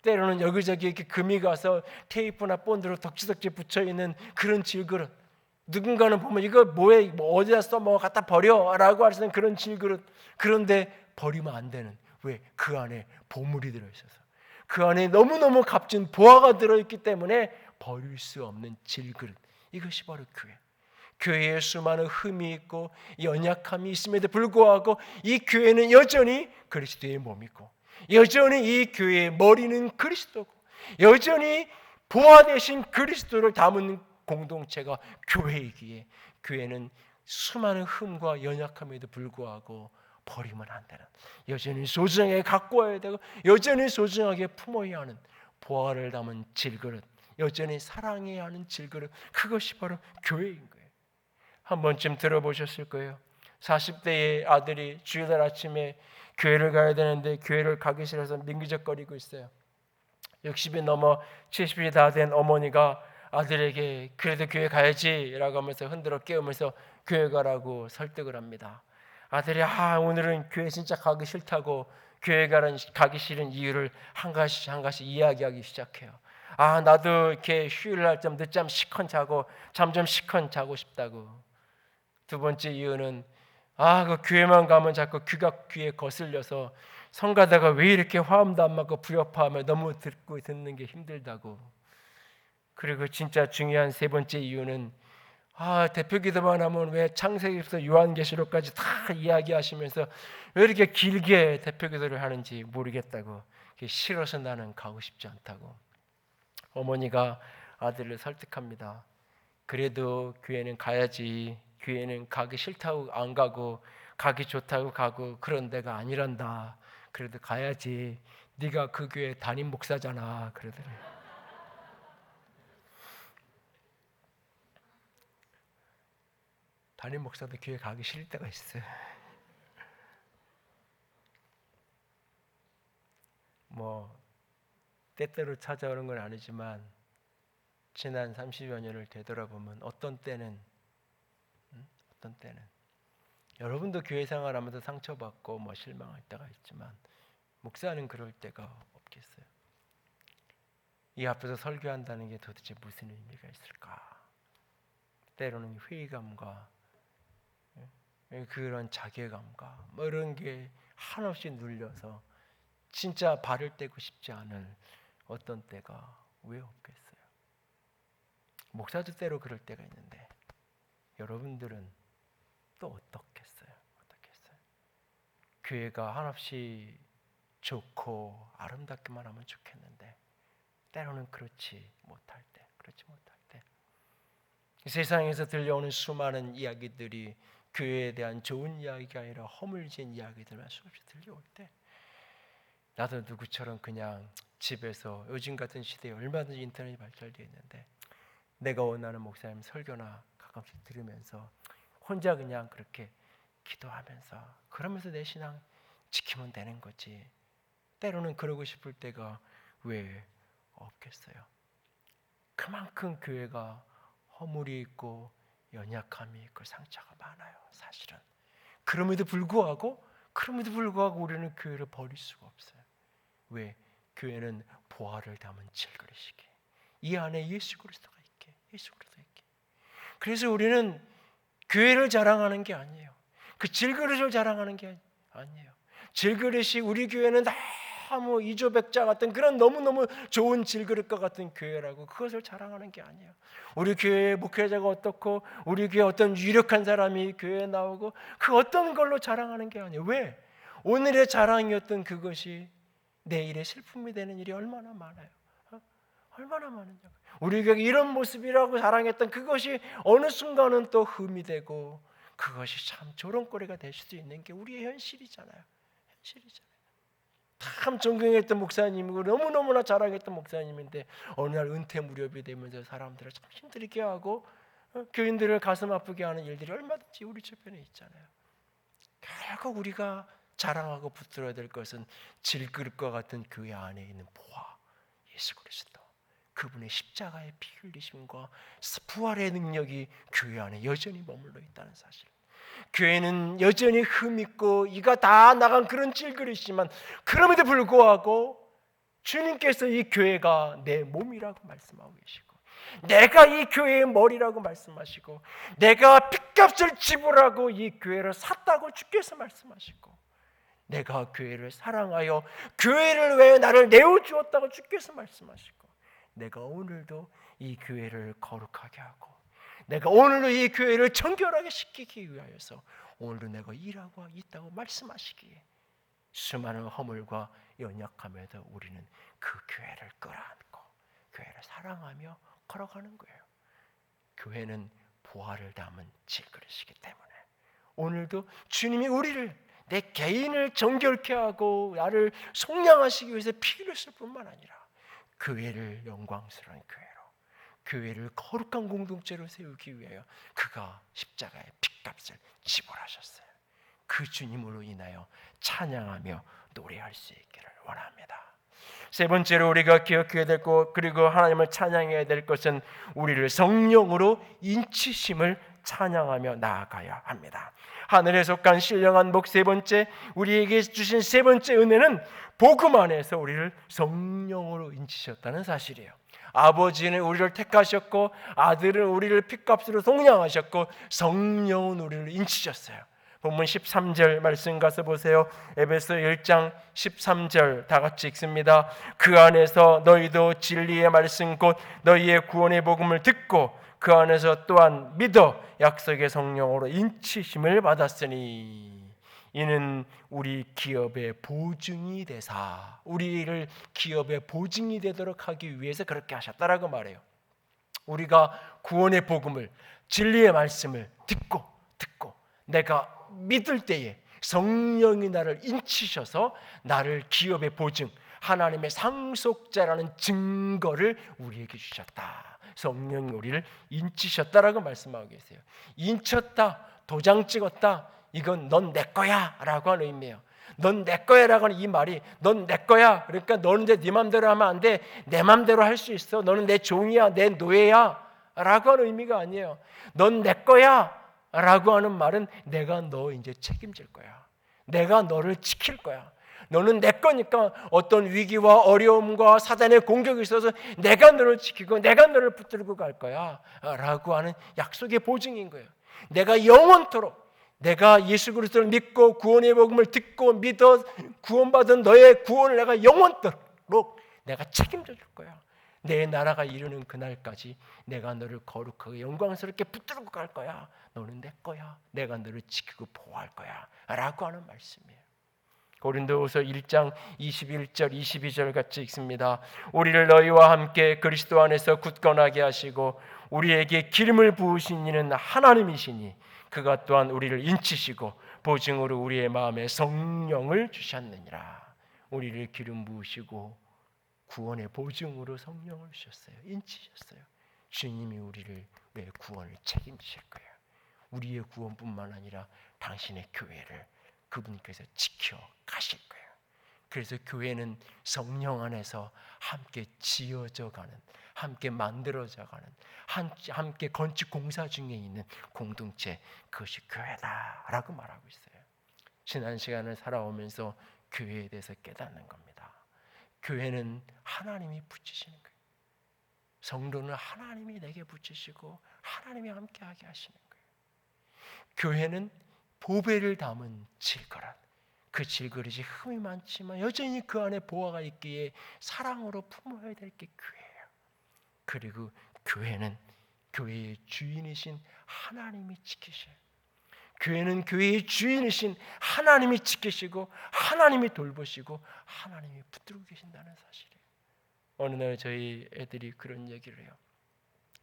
때로는 여기저기 이렇게 금이 가서 테이프나 본드로 덕지덕지 붙여 있는 그런 질그릇. 누군가는 보면 이거 뭐해, 뭐 어디다 써, 뭐 갖다 버려라고 하시는 그런 질그릇. 그런데 버리면 안 되는, 왜? 그 안에 보물이 들어있어서, 그 안에 너무너무 값진 보화가 들어있기 때문에 버릴 수 없는 질그릇. 이것이 바로 교회. 교회에 수많은 흠이 있고 연약함이 있음에도 불구하고 이 교회는 여전히 그리스도의 몸이고, 여전히 이 교회의 머리는 그리스도고, 여전히 보화 대신 그리스도를 담은 공동체가 교회이기에 교회는 수많은 흠과 연약함에도 불구하고 버리면 안 되는, 여전히 소중하게 갖고 와야 되고 여전히 소중하게 품어야 하는 보화를 담은 질그릇, 여전히 사랑해야 하는 질그릇, 그것이 바로 교회인 거예요. 한 번쯤 들어보셨을 거예요. 40대의 아들이 주일날 아침에 교회를 가야 되는데 교회를 가기 싫어서 민기적거리고 있어요. 60이 넘어 70이 다 된 어머니가 아들에게 그래도 교회 가야지라고 하면서 흔들어 깨우면서 교회 가라고 설득을 합니다. 아들이 오늘은 교회 진짜 가기 싫다고 교회 가기 싫은 이유를 한 가지 한 가지 이야기하기 시작해요. 나도 이렇게 휴일날 좀 늦잠 시컨 자고 잠 좀 시컨 자고 싶다고. 두 번째 이유는 그 교회만 가면 자꾸 귀가 귀에 거슬려서 성가다가 왜 이렇게 화음도 안 맞고 부여파하며 너무 듣는 게 힘들다고. 그리고 진짜 중요한 세 번째 이유는 대표기도만 하면 왜 창세기부터 요한계시록까지 다 이야기하시면서 왜 이렇게 길게 대표기도를 하는지 모르겠다고. 싫어서 나는 가고 싶지 않다고. 어머니가 아들을 설득합니다. 그래도 교회는 가야지. 교회는 가기 싫다고 안 가고 가기 좋다고 가고 그런 데가 아니란다. 그래도 가야지. 네가 그 교회 담임 목사잖아. 그러더래요. 담임 목사도 교회 가기 싫을 때가 있어요. 때때로 찾아오는 건 아니지만 지난 30여 년을 되돌아보면 어떤 때는 여러분도 교회 생활하면서 상처받고 실망할 때가 있지만 목사는 그럴 때가 없겠어요. 이 앞에서 설교한다는 게 도대체 무슨 의미가 있을까? 때로는 회의감과 그런 자괴감과 이런 게 한없이 눌려서 진짜 발을 떼고 싶지 않을 어떤 때가 왜 없겠어요? 목사도 때로 그럴 때가 있는데 여러분들은 또 어떻겠어요? 교회가 한없이 좋고 아름답기만 하면 좋겠는데 때로는 그렇지 못할 때. 세상에서 들려오는 수많은 이야기들이 교회에 대한 좋은 이야기가 아니라 허물진 이야기들만 수없이 들려올 때 나도 누구처럼 그냥 집에서 요즘 같은 시대에 얼마든지 인터넷이 발달되어 있는데 내가 원하는 목사님 설교나 가끔씩 들으면서 혼자 그냥 그렇게 기도하면서 그러면서 내 신앙 지키면 되는 거지. 때로는 그러고 싶을 때가 왜 없겠어요? 그만큼 교회가 허물이 있고 연약함이 있고 상처가 많아요. 사실은. 그럼에도 불구하고 우리는 교회를 버릴 수가 없어요. 왜? 교회는 보화를 담은 질그릇이기에 이 안에 예수 그리스도가 있게. 그래서 우리는 교회를 자랑하는 게 아니에요. 그 질그릇을 자랑하는 게 아니에요. 질그릇이 우리 교회는 너무 이조백자 같은 그런 너무너무 좋은 질그릇과 같은 교회라고 그것을 자랑하는 게 아니에요. 우리 교회의 목회자가 어떻고 우리 교회에 어떤 유력한 사람이 교회에 나오고 그 어떤 걸로 자랑하는 게 아니에요. 왜? 오늘의 자랑이었던 그것이 내일의 슬픔이 되는 일이 얼마나 많아요. 얼마나 많으냐고. 우리 교회가 이런 모습이라고 자랑했던 그것이 어느 순간은 또 흠이 되고 그것이 참 조롱거리가 될 수도 있는 게 우리의 현실이잖아요. 참 존경했던 목사님이고 너무너무나 자랑했던 목사님인데 어느 날 은퇴 무렵이 되면서 사람들을 참 힘들게 하고 교인들을 가슴 아프게 하는 일들이 얼마든지 우리 주변에 있잖아요. 결국 우리가 자랑하고 붙들어야 될 것은 질그릇과 같은 교회 안에 있는 보화 예수 그리스도, 그분의 십자가의 피 흘리심과 부활의 능력이 교회 안에 여전히 머물러 있다는 사실. 교회는 여전히 흠있고 이가 다 나간 그런 질그릇이지만 그럼에도 불구하고 주님께서 이 교회가 내 몸이라고 말씀하고 계시고 내가 이 교회의 머리라고 말씀하시고 내가 핏값을 지불하고 이 교회를 샀다고 주께서 말씀하시고 내가 교회를 사랑하여 교회를 위해 나를 내어주었다고 주께서 말씀하시고 내가 오늘도 이 교회를 거룩하게 하고 내가 오늘도 이 교회를 정결하게 시키기 위하여서 오늘도 내가 일하고 있다고 말씀하시기에 수많은 허물과 연약함에도 우리는 그 교회를 끌어안고 교회를 사랑하며 걸어가는 거예요. 교회는 보화를 담은 질그릇이기 때문에 오늘도 주님이 우리를, 내 개인을 정결케 하고 나를 속량하시기 위해서 피를 흘렸을 뿐만 아니라 교회를 영광스러운 교회를 거룩한 공동체로 세우기 위하여 그가 십자가의 핏값을 지불하셨어요. 그 주님으로 인하여 찬양하며 노래할 수 있기를 원합니다. 세 번째로 우리가 기억해야 될 것, 그리고 하나님을 찬양해야 될 것은 우리를 성령으로 인치심을 찬양하며 나아가야 합니다. 하늘에 속한 신령한 복 세 번째, 우리에게 주신 세 번째 은혜는 복음 안에서 우리를 성령으로 인치셨다는 사실이에요. 아버지는 우리를 택하셨고 아들은 우리를 핏값으로 속량하셨고 성령은 우리를 인치셨어요. 본문 13절 말씀 가서 보세요. 에베소 1장 13절 다 같이 읽습니다. 그 안에서 너희도 진리의 말씀 곧 너희의 구원의 복음을 듣고 그 안에서 또한 믿어 약속의 성령으로 인치심을 받았으니 이는 우리 기업의 보증이 되사, 우리를 기업의 보증이 되도록 하기 위해서 그렇게 하셨다라고 말해요. 우리가 구원의 복음을, 진리의 말씀을 듣고 내가 믿을 때에 성령이 나를 인치셔서 나를 기업의 보증, 하나님의 상속자라는 증거를 우리에게 주셨다. 성령이 우리를 인치셨다라고 말씀하고 계세요. 인쳤다, 도장 찍었다, 이건 넌 내 거야 라고 하는 의미예요. 넌 내 거야 라고 하는 이 말이, 넌 내 거야, 그러니까 너는 네 맘대로 하면 안 돼, 내 맘대로 할 수 있어, 너는 내 종이야, 내 노예야 라고 하는 의미가 아니에요. 넌 내 거야 라고 하는 말은 내가 너 이제 책임질 거야, 내가 너를 지킬 거야, 너는 내 거니까 어떤 위기와 어려움과 사단의 공격이 있어서 내가 너를 지키고 내가 너를 붙들고 갈 거야 라고 하는 약속의 보증인 거예요. 내가 영원토록, 내가 예수 그리스도를 믿고 구원의 복음을 듣고 믿어 구원받은 너의 구원을 내가 영원토록 내가 책임져 줄 거야. 내 나라가 이르는 그날까지 내가 너를 거룩하게 영광스럽게 붙들고 갈 거야. 너는 내 거야. 내가 너를 지키고 보호할 거야 라고 하는 말씀이에요. 고린도후서 1장 21절 22절 같이 읽습니다. 우리를 너희와 함께 그리스도 안에서 굳건하게 하시고 우리에게 기름을 부으신 이는 하나님이시니 그가 또한 우리를 인치시고 보증으로 우리의 마음에 성령을 주셨느니라. 우리를 기름 부으시고 구원의 보증으로 성령을 주셨어요. 인치셨어요. 주님이 우리를 왜 구원을 책임지실 거예요. 우리의 구원뿐만 아니라 당신의 교회를 그분께서 지켜 가실 거예요. 그래서 교회는 성령 안에서 함께 지어져 가는, 함께 만들어져 가는, 함께 건축 공사 중에 있는 공동체, 그것이 교회다라고 말하고 있어요. 지난 시간을 살아오면서 교회에 대해서 깨닫는 겁니다. 교회는 하나님이 붙이시는 거예요. 성도는 하나님이 내게 붙이시고 하나님이 함께하게 하시는 거예요. 교회는 보배를 담은 질그릇, 그 질그릇이 흠이 많지만 여전히 그 안에 보화가 있기에 사랑으로 품어야 될 게 교회예요. 그리고 교회는 교회의 주인이신 하나님이 지키셔요. 교회는 교회의 주인이신 하나님이 지키시고 하나님이 돌보시고 하나님이 붙들고 계신다는 사실이에요. 어느 날 저희 애들이 그런 얘기를 해요.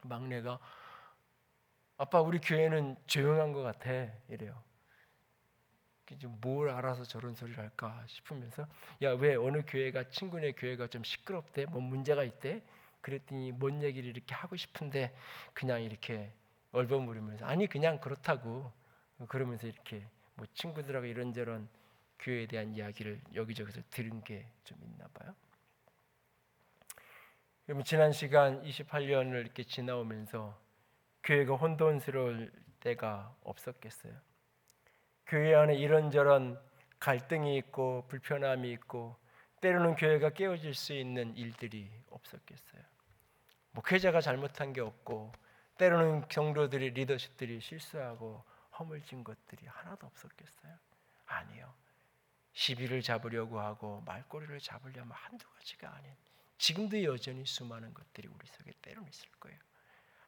막내가 아빠 우리 교회는 조용한 것 같아 이래요. 뭘 알아서 저런 소리를 할까 싶으면서 야 왜 어느 교회가 친구네 교회가 좀 시끄럽대, 뭐 문제가 있대. 그랬더니 뭔 얘기를 이렇게 하고 싶은데 그냥 이렇게 얼버무리면서 아니 그냥 그렇다고 그러면서 이렇게 뭐 친구들하고 이런저런 교회에 대한 이야기를 여기저기서 들은 게 좀 있나 봐요. 그러면 지난 시간 28년을 이렇게 지나오면서 교회가 혼돈스러울 때가 없었겠어요? 교회 안에 이런저런 갈등이 있고 불편함이 있고 때로는 교회가 깨어질 수 있는 일들이 없었겠어요? 목회자가 잘못한 게 없고 때로는 성도들이 리더십들이 실수하고 허물진 것들이 하나도 없었겠어요? 아니요. 시비를 잡으려고 하고 말꼬리를 잡으려면 한두 가지가 아닌 지금도 여전히 수많은 것들이 우리 속에 때로는 있을 거예요.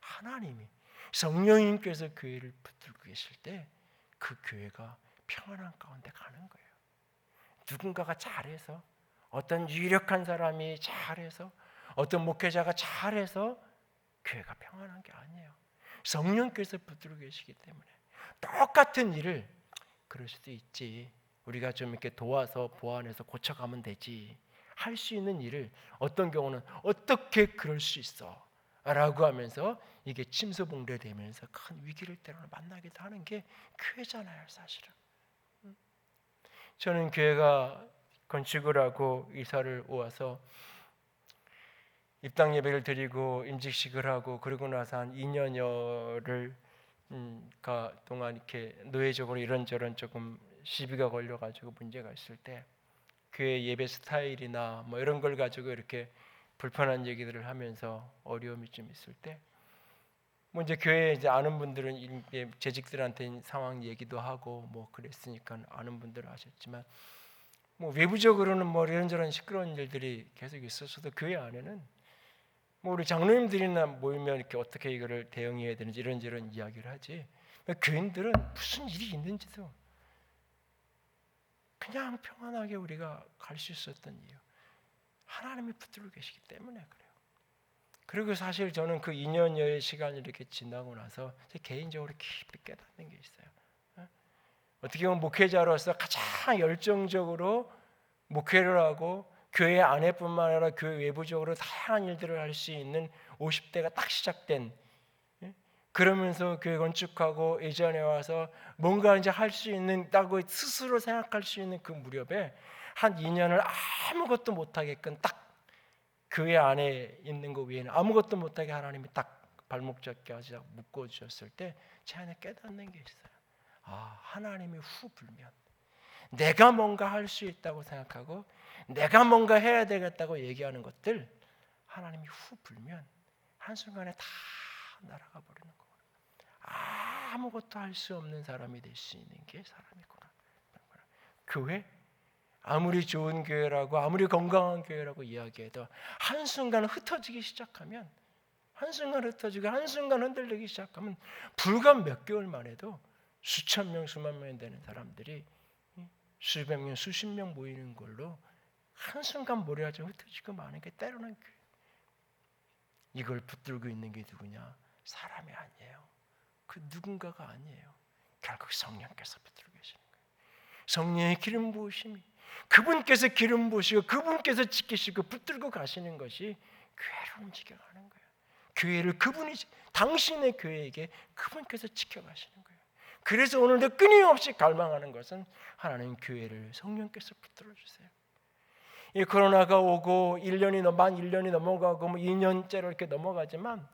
하나님이 성령님께서 교회를 붙들고 계실 때 그 교회가 평안한 가운데 가는 거예요. 누군가가 잘해서 어떤 유력한 사람이 잘해서 어떤 목회자가 잘해서 교회가 평안한 게 아니에요. 성령께서 붙들고 계시기 때문에 똑같은 일을 그럴 수도 있지. 우리가 좀 이렇게 도와서 보완해서 고쳐가면 되지. 할 수 있는 일을 어떤 경우는 어떻게 그럴 수 있어? 라고 하면서 이게 침소봉대되면서 큰 위기를 때로는 만나기도 하는 게 교회잖아요, 사실은. 저는 교회가 건축을 하고 이사를 와서 입당 예배를 드리고 임직식을 하고 그러고 나서 한 2년여를 동안 이렇게 노예적으로 이런저런 조금 시비가 걸려가지고 문제가 있을 때 교회 예배 스타일이나 뭐 이런 걸 가지고 이렇게 불편한 얘기들을 하면서 어려움이 좀 있을 때 뭐 이제 교회에 이제 아는 분들은 재직들한테 상황 얘기도 하고 뭐 그랬으니까 아는 분들은 아셨지만 뭐 외부적으로는 뭐 이런저런 시끄러운 일들이 계속 있었어도 교회 안에는 뭐 우리 장로님들이나 모이면 이렇게 어떻게 이거를 대응해야 되는지 이런저런 이야기를 하지. 교인들은 무슨 일이 있는지도 그냥 평안하게 우리가 갈 수 있었던 이유, 하나님이 붙들고 계시기 때문에 그래요. 그리고 사실 저는 그 2년여의 시간이 이렇게 지나고 나서 제 개인적으로 깊이 깨닫는 게 있어요. 어떻게 보면 목회자로서 가장 열정적으로 목회를 하고 교회 안에뿐만 아니라 교회 외부적으로 다양한 일들을 할 수 있는 50대가 딱 시작된, 그러면서 교회 건축하고 예전에 와서 뭔가 이제 할 수 있는다고 스스로 생각할 수 있는 그 무렵에 한 2년을 아무것도 못하게끔 딱 교회 안에 있는 것 외에는 아무것도 못하게 하나님이 딱 발목 잡게 하시고 묶어주셨을 때 제 안에 깨닫는 게 있어요. 아, 하나님이 후 불면 내가 뭔가 할 수 있다고 생각하고 내가 뭔가 해야 되겠다고 얘기하는 것들 하나님이 후 불면 한순간에 다 날아가 버리는 거구나. 아무것도 할 수 없는 사람이 될 수 있는 게 사람이구나. 교회 아무리 좋은 교회라고 아무리 건강한 교회라고 이야기해도 한순간 흩어지기 시작하면 한순간 흩어지고 한순간 흔들리기 시작하면 불과 몇 개월만 해도 수천 명 수만 명이 되는 사람들이 수백 명 수십 명 모이는 걸로 한순간 모래알처 흩어지고 마는 게 때로는 교회. 이걸 붙들고 있는 게 누구냐? 사람이 아니에요. 그 누군가가 아니에요. 결국 성령께서 붙들고 계시는 거예요. 성령의 기름 부으심이 그분께서 기름 부으시고 그분께서 지키시고 붙들고 가시는 것이 교회를 움직여가는 거예요. 교회를 그분이 당신의 교회에게 그분께서 지켜가시는 거예요. 그래서 오늘도 끊임없이 갈망하는 것은 하나님 교회를 성령께서 붙들어 주세요. 이 코로나가 오고 1년이 넘어가고 뭐 2년째로 이렇게 넘어가지만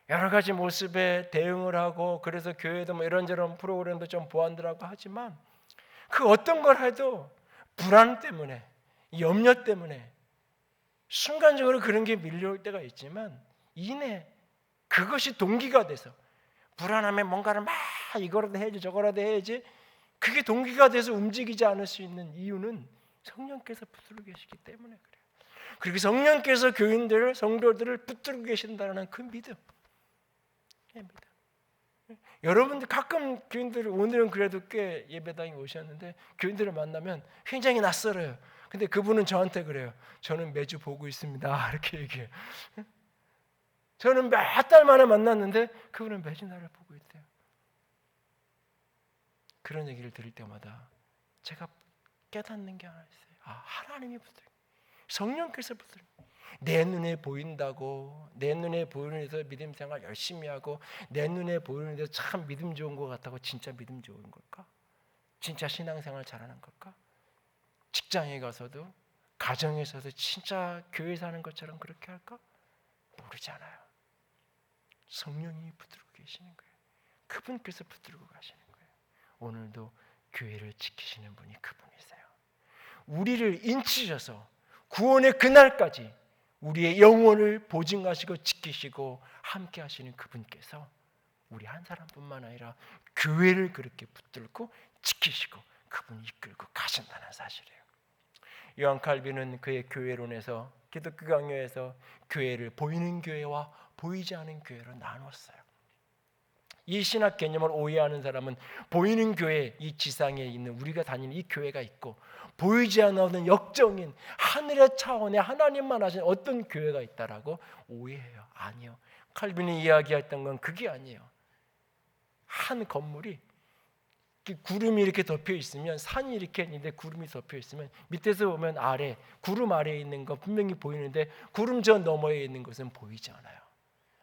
여러 가지 모습에 대응을 하고 그래서 교회도 뭐 이런저런 프로그램도 좀 보완들하고 하지만 그 어떤 걸 해도 불안 때문에 염려 때문에 순간적으로 그런 게 밀려올 때가 있지만 이내 그것이 동기가 돼서 불안함에 뭔가를 막 이거라도 해야지 저거라도 해야지 그게 동기가 돼서 움직이지 않을 수 있는 이유는 성령께서 붙들고 계시기 때문에 그래요. 그리고 성령께서 교인들을 성도들을 붙들고 계신다는 그 믿음. 여러분들 가끔 교인들 오늘은 그래도 꽤 예배당에 오셨는데 교인들을 만나면 굉장히 낯설어요. 근데 그분은 저한테 그래요. 저는 매주 보고 있습니다. 이렇게 얘기해요. 저는 몇 달 만에 만났는데 그분은 매주 나를 보고 있대요. 그런 얘기를 들을 때마다 제가 깨닫는 게 하나 있어요. 하나님이 붙들고 성령께서 붙들고 내 눈에 보인다고 내 눈에 보이는 데서 믿음 생활 열심히 하고 내 눈에 보이는 데서 참 믿음 좋은 것 같다고 진짜 믿음 좋은 걸까? 진짜 신앙생활 잘하는 걸까? 직장에 가서도 가정에서도 진짜 교회 사는 것처럼 그렇게 할까? 모르잖아요. 성령이 붙들고 계시는 거예요. 그분께서 붙들고 가시는 거예요. 오늘도 교회를 지키시는 분이 그분이세요. 우리를 인치셔서 구원의 그날까지 우리의 영혼을 보증하시고 지키시고 함께 하시는 그분께서 우리 한 사람뿐만 아니라 교회를 그렇게 붙들고 지키시고 그분이 이끌고 가신다는 사실이에요. 요한 칼빈은 그의 교회론에서 기독교 강요에서 교회를 보이는 교회와 보이지 않는 교회로 나눴어요. 이 신학 개념을 오해하는 사람은 보이는 교회, 이 지상에 있는 우리가 다니는 이 교회가 있고 보이지 않는 역정인 하늘의 차원의 하나님만 하신 어떤 교회가 있다라고 오해해요. 아니요. 칼빈이 이야기했던 건 그게 아니에요. 한 건물이 구름이 이렇게 덮여 있으면, 산이 이렇게 있는데 구름이 덮여 있으면 밑에서 보면 아래, 구름 아래에 있는 거 분명히 보이는데 구름 저 너머에 있는 것은 보이지 않아요.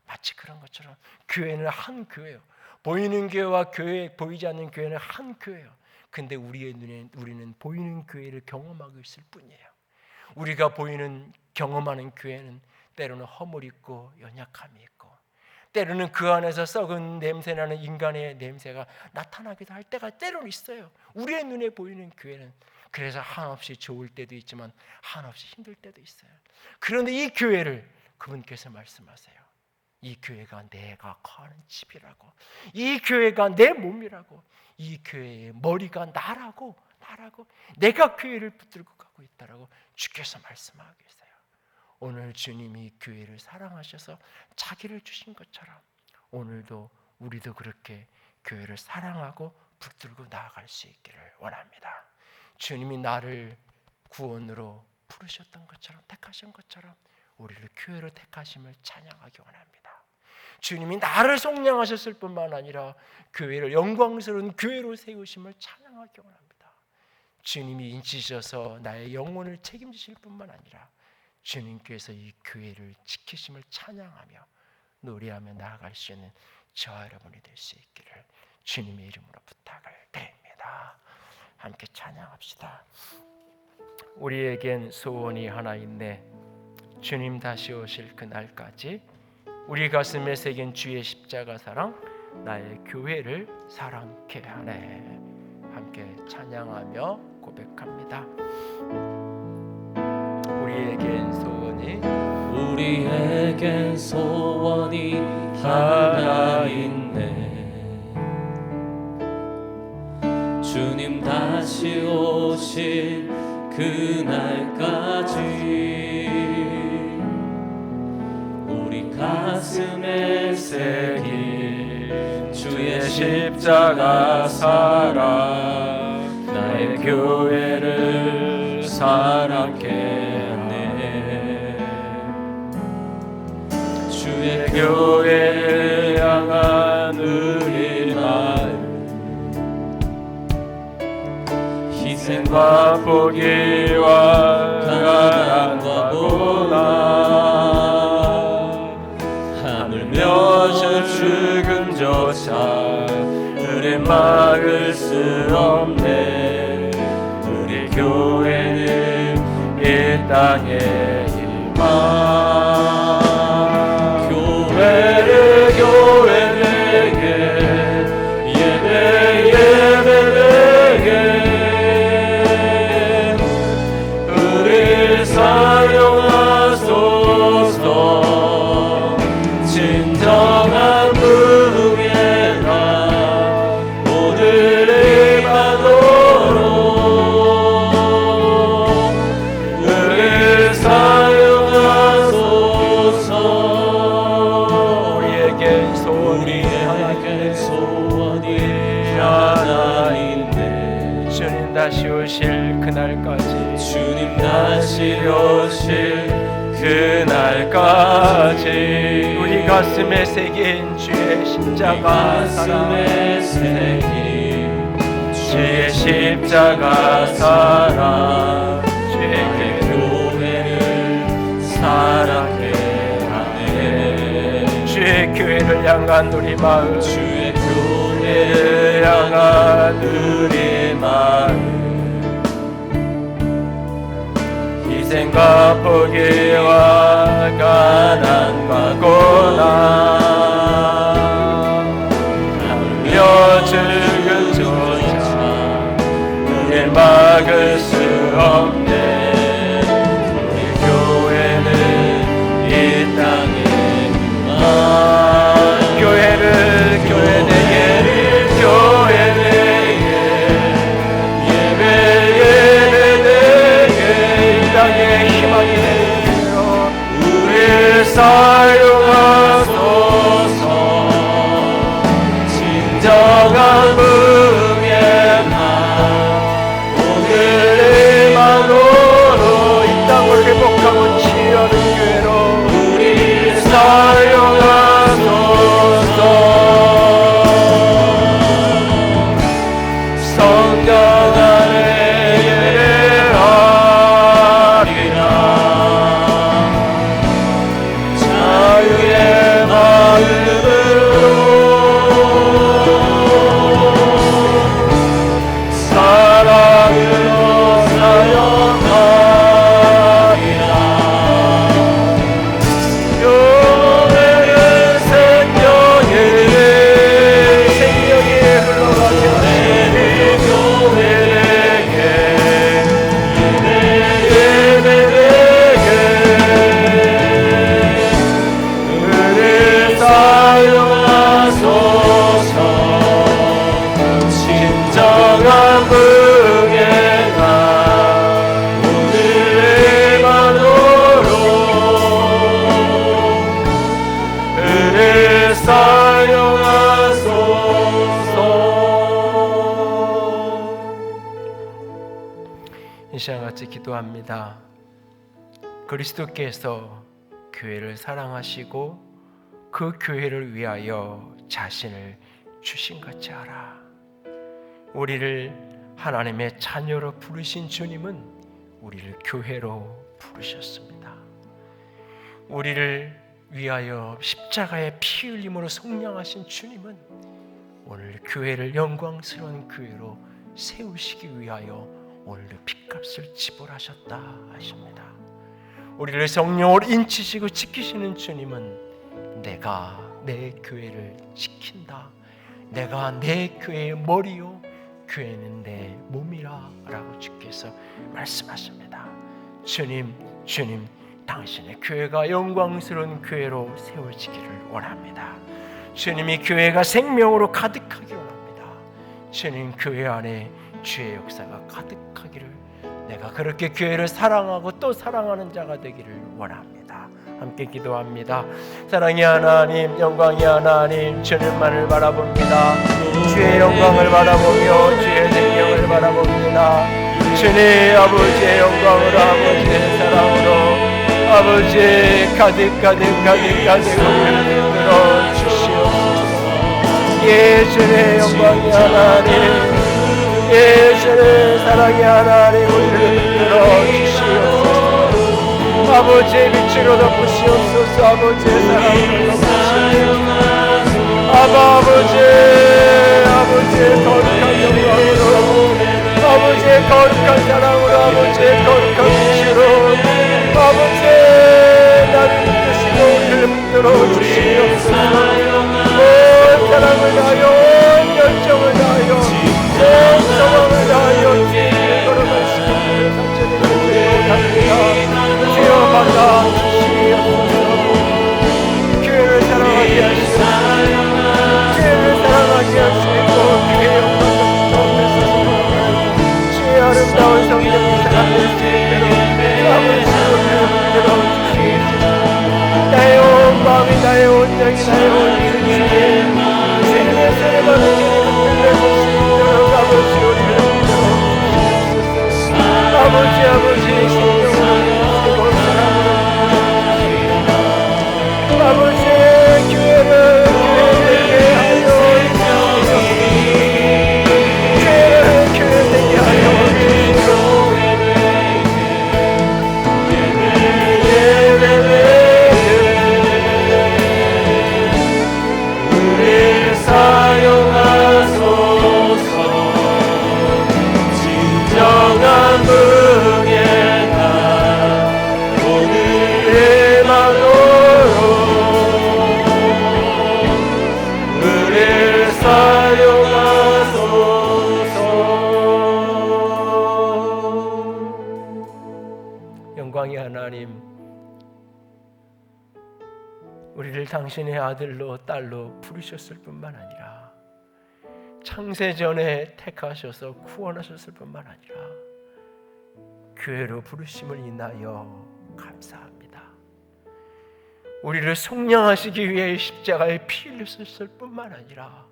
마치 그런 것처럼 교회는 한 교회예요. 보이는 교회와 교회, 보이지 않는 교회는 한 교회예요. 근데 우리의 눈에 우리는 보이는 교회를 경험하고 있을 뿐이에요. 우리가 보이는 경험하는 교회는 때로는 허물 있고 연약함이 있고, 때로는 그 안에서 썩은 냄새나는 인간의 냄새가 나타나기도 할 때가 때로는 있어요. 우리의 눈에 보이는 교회는 그래서 한없이 좋을 때도 있지만 한없이 힘들 때도 있어요. 그런데 이 교회를 그분께서 말씀하세요. 이 교회가 내가 거하는 집이라고, 이 교회가 내 몸이라고, 이 교회의 머리가 나라고 내가 교회를 붙들고 가고 있다라고 주께서 말씀하고 계세요. 오늘 주님이 교회를 사랑하셔서 자기를 주신 것처럼 오늘도 우리도 그렇게 교회를 사랑하고 붙들고 나아갈 수 있기를 원합니다. 주님이 나를 구원으로 부르셨던 것처럼, 택하신 것처럼 우리를 교회로 택하심을 찬양하기 원합니다. 주님이 나를 속량하셨을 뿐만 아니라 교회를 영광스러운 교회로 세우심을 찬양하기 원합니다. 주님이 인치셔서 나의 영혼을 책임지실 뿐만 아니라 주님께서 이 교회를 지키심을 찬양하며 노래하며 나아갈 수 있는 저와 여러분이 될 수 있기를 주님의 이름으로 부탁을 드립니다. 함께 찬양합시다. 우리에겐 소원이 하나 있네. 주님 다시 오실 그날까지 우리 가슴에 새긴 주의 십자가 사랑, 나의 교회를 사랑케 하네. 함께 찬양하며 고백합니다. 우리에겐 소원이 하나 있네. 주님 다시 오실 그날까지 우리 가슴에 새긴 주의 십자가 사랑, 나의 교회를 사랑케 주의 교회를 향한 우리 마음, 희생과 포기와 가난과 고난, 하물며 저 죽음조차 우리 막을 수 없네. 우리 교회는 이 땅에 임하 교회에게 예배 우리 사용하소서. 진정한 부흥의 날 오늘 임하도록 우리 사용하소서. 우리에겐 소원이 하나 있네. 주님 다시 오실 그날까지, 주님 다시 오실 그날까지 우리 가슴에 새긴 주의 십자가 사랑, 주의 십자가 사랑, 주의 교회를 사랑해 하네. 주의 교회를 향한 우리 마음, 주의 교회를 향한 우리 마음, 희생과 포기와 가난과 고난, 하물며 죽음조차 우릴 막을 수 없네. 우리 교회는 이 땅에 교회를 사용하소서. 사용하소서. 성령 안에 예배하리라. 자유의 마음으로 사랑으로 사용하리라. 교회는 생명이 흘러가게 하시니 교회에게 예배에게 은혜 사용하소서. 진정한 무게가 오늘의 만으로 은혜 사용하소서. 이 시간 같이 기도합니다. 그리스도께서 교회를 사랑하시고 그 교회를 위하여 자신을 주신 같이 하라. 우리를 하나님의 자녀로 부르신 주님은 우리를 교회로 부르셨습니다. 우리를 위하여 십자가의 피 흘림으로 속량하신 주님은 오늘 교회를 영광스러운 교회로 세우시기 위하여 오늘도 핏값을 지불하셨다 하십니다. 우리를 성령으로 인치시고 지키시는 주님은 내가 내 교회를 지킨다. 내가 내 교회의 머리요 교회는 내 몸이라 라고 주께서 말씀하십니다. 주님 당신의 교회가 영광스러운 교회로 세워지기를 원합니다. 주님이 교회가 생명으로 가득하기 원합니다. 주님 교회 안에 주의 역사가 가득하기를, 내가 그렇게 교회를 사랑하고 또 사랑하는 자가 되기를 원합니다. 함께 기도합니다. 사랑의 하나님, 영광의 하나님, 주님만을 바라봅니다. 주의 영광을 바라보며 주의 생명을 바라봅니다. 주님 아버지의 영광으로, 아버지의 사랑으로 아버지 가득 우리를 이끌어 주시옵소서. 예수의 영광의 하나님, 예수의 사랑의 하나님, 우리를 이끌어 주시옵소서. 아버지의 빛으로 덮으시옵소서. 아버지의 사랑으로 덮으시옵소서. 아버지의 거룩한 영광으로, 아버지의 거룩한 사랑으로, 아버지의 거룩한 빛으로 아버지 나를 붙드시고 우리를 붙들어 주시옵소서. 온 사랑을 다하여, 온 열정을 다하여, 온 소망을 다하여 주님의 걸어가시는 그를 상처되는 못합니다. 주여 받아 주시옵소서. 교회를 사랑하게 하시고, 교회를 사랑하게 하시고, 그의 영광을 높여서 주의 아름다운 성령이 사랑될 수 있도록 아버지 나의 온 마음이, 나의 온 영이, 나의 온 힘이 주님의 세례받은 주님을 끝내볼 수 있도록 아버지 우리를 믿어주시옵소서. 아버지 신령으로 사랑으로 아버지 교회를 교회되게 하여 주시옵소서. 교회를 교회되게 하여 주시옵소서. 영광의 하나님, 우리를 당신의 아들로 딸로 부르셨을 뿐만 아니라 창세전에 택하셔서 구원하셨을 뿐만 아니라 교회로 부르심을 인하여 감사합니다. 우리를 속량하시기 위해 십자가에 피 흘리셨을 뿐만 아니라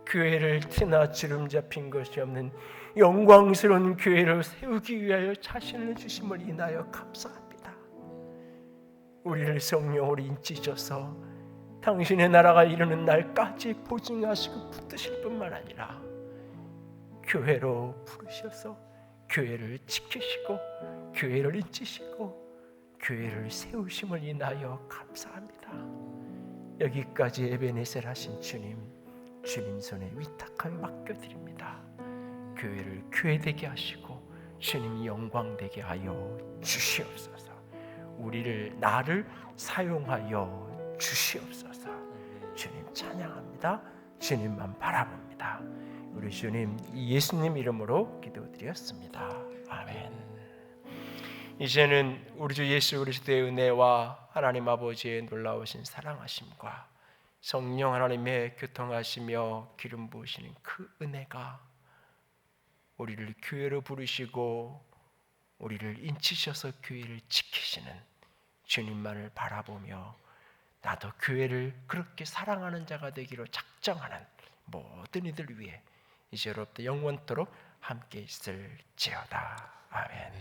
교회를 티나 주름 잡힌 것이 없는 영광스러운 교회를 세우기 위하여 자신을 주심을 인하여 감사합니다. 우리를 성령으로 인치셔서 당신의 나라가 이르는 날까지 보증하시고 붙드실 뿐만 아니라 교회로 부르셔서 교회를 지키시고 교회를 인치시고 교회를 세우심을 인하여 감사합니다. 여기까지 에베네셀 하신 주님, 주님 손에 위탁하여 맡겨드립니다. 교회를 교회되게 하시고 주님 영광되게 하여 주시옵소서. 나를 사용하여 주시옵소서. 주님 찬양합니다. 주님만 바라봅니다. 우리 주님 예수님 이름으로 기도드렸습니다. 아멘. 이제는 우리 주 예수 그리스도의 은혜와 하나님 아버지의 놀라우신 사랑하심과 성령 하나님의 교통하시며 기름 부으시는 그 은혜가 우리를 교회로 부르시고 우리를 인치셔서 교회를 지키시는 주님만을 바라보며 나도 교회를 그렇게 사랑하는 자가 되기로 작정하는 모든 이들 위해 이제로부터 영원토록 함께 있을지어다. 아멘.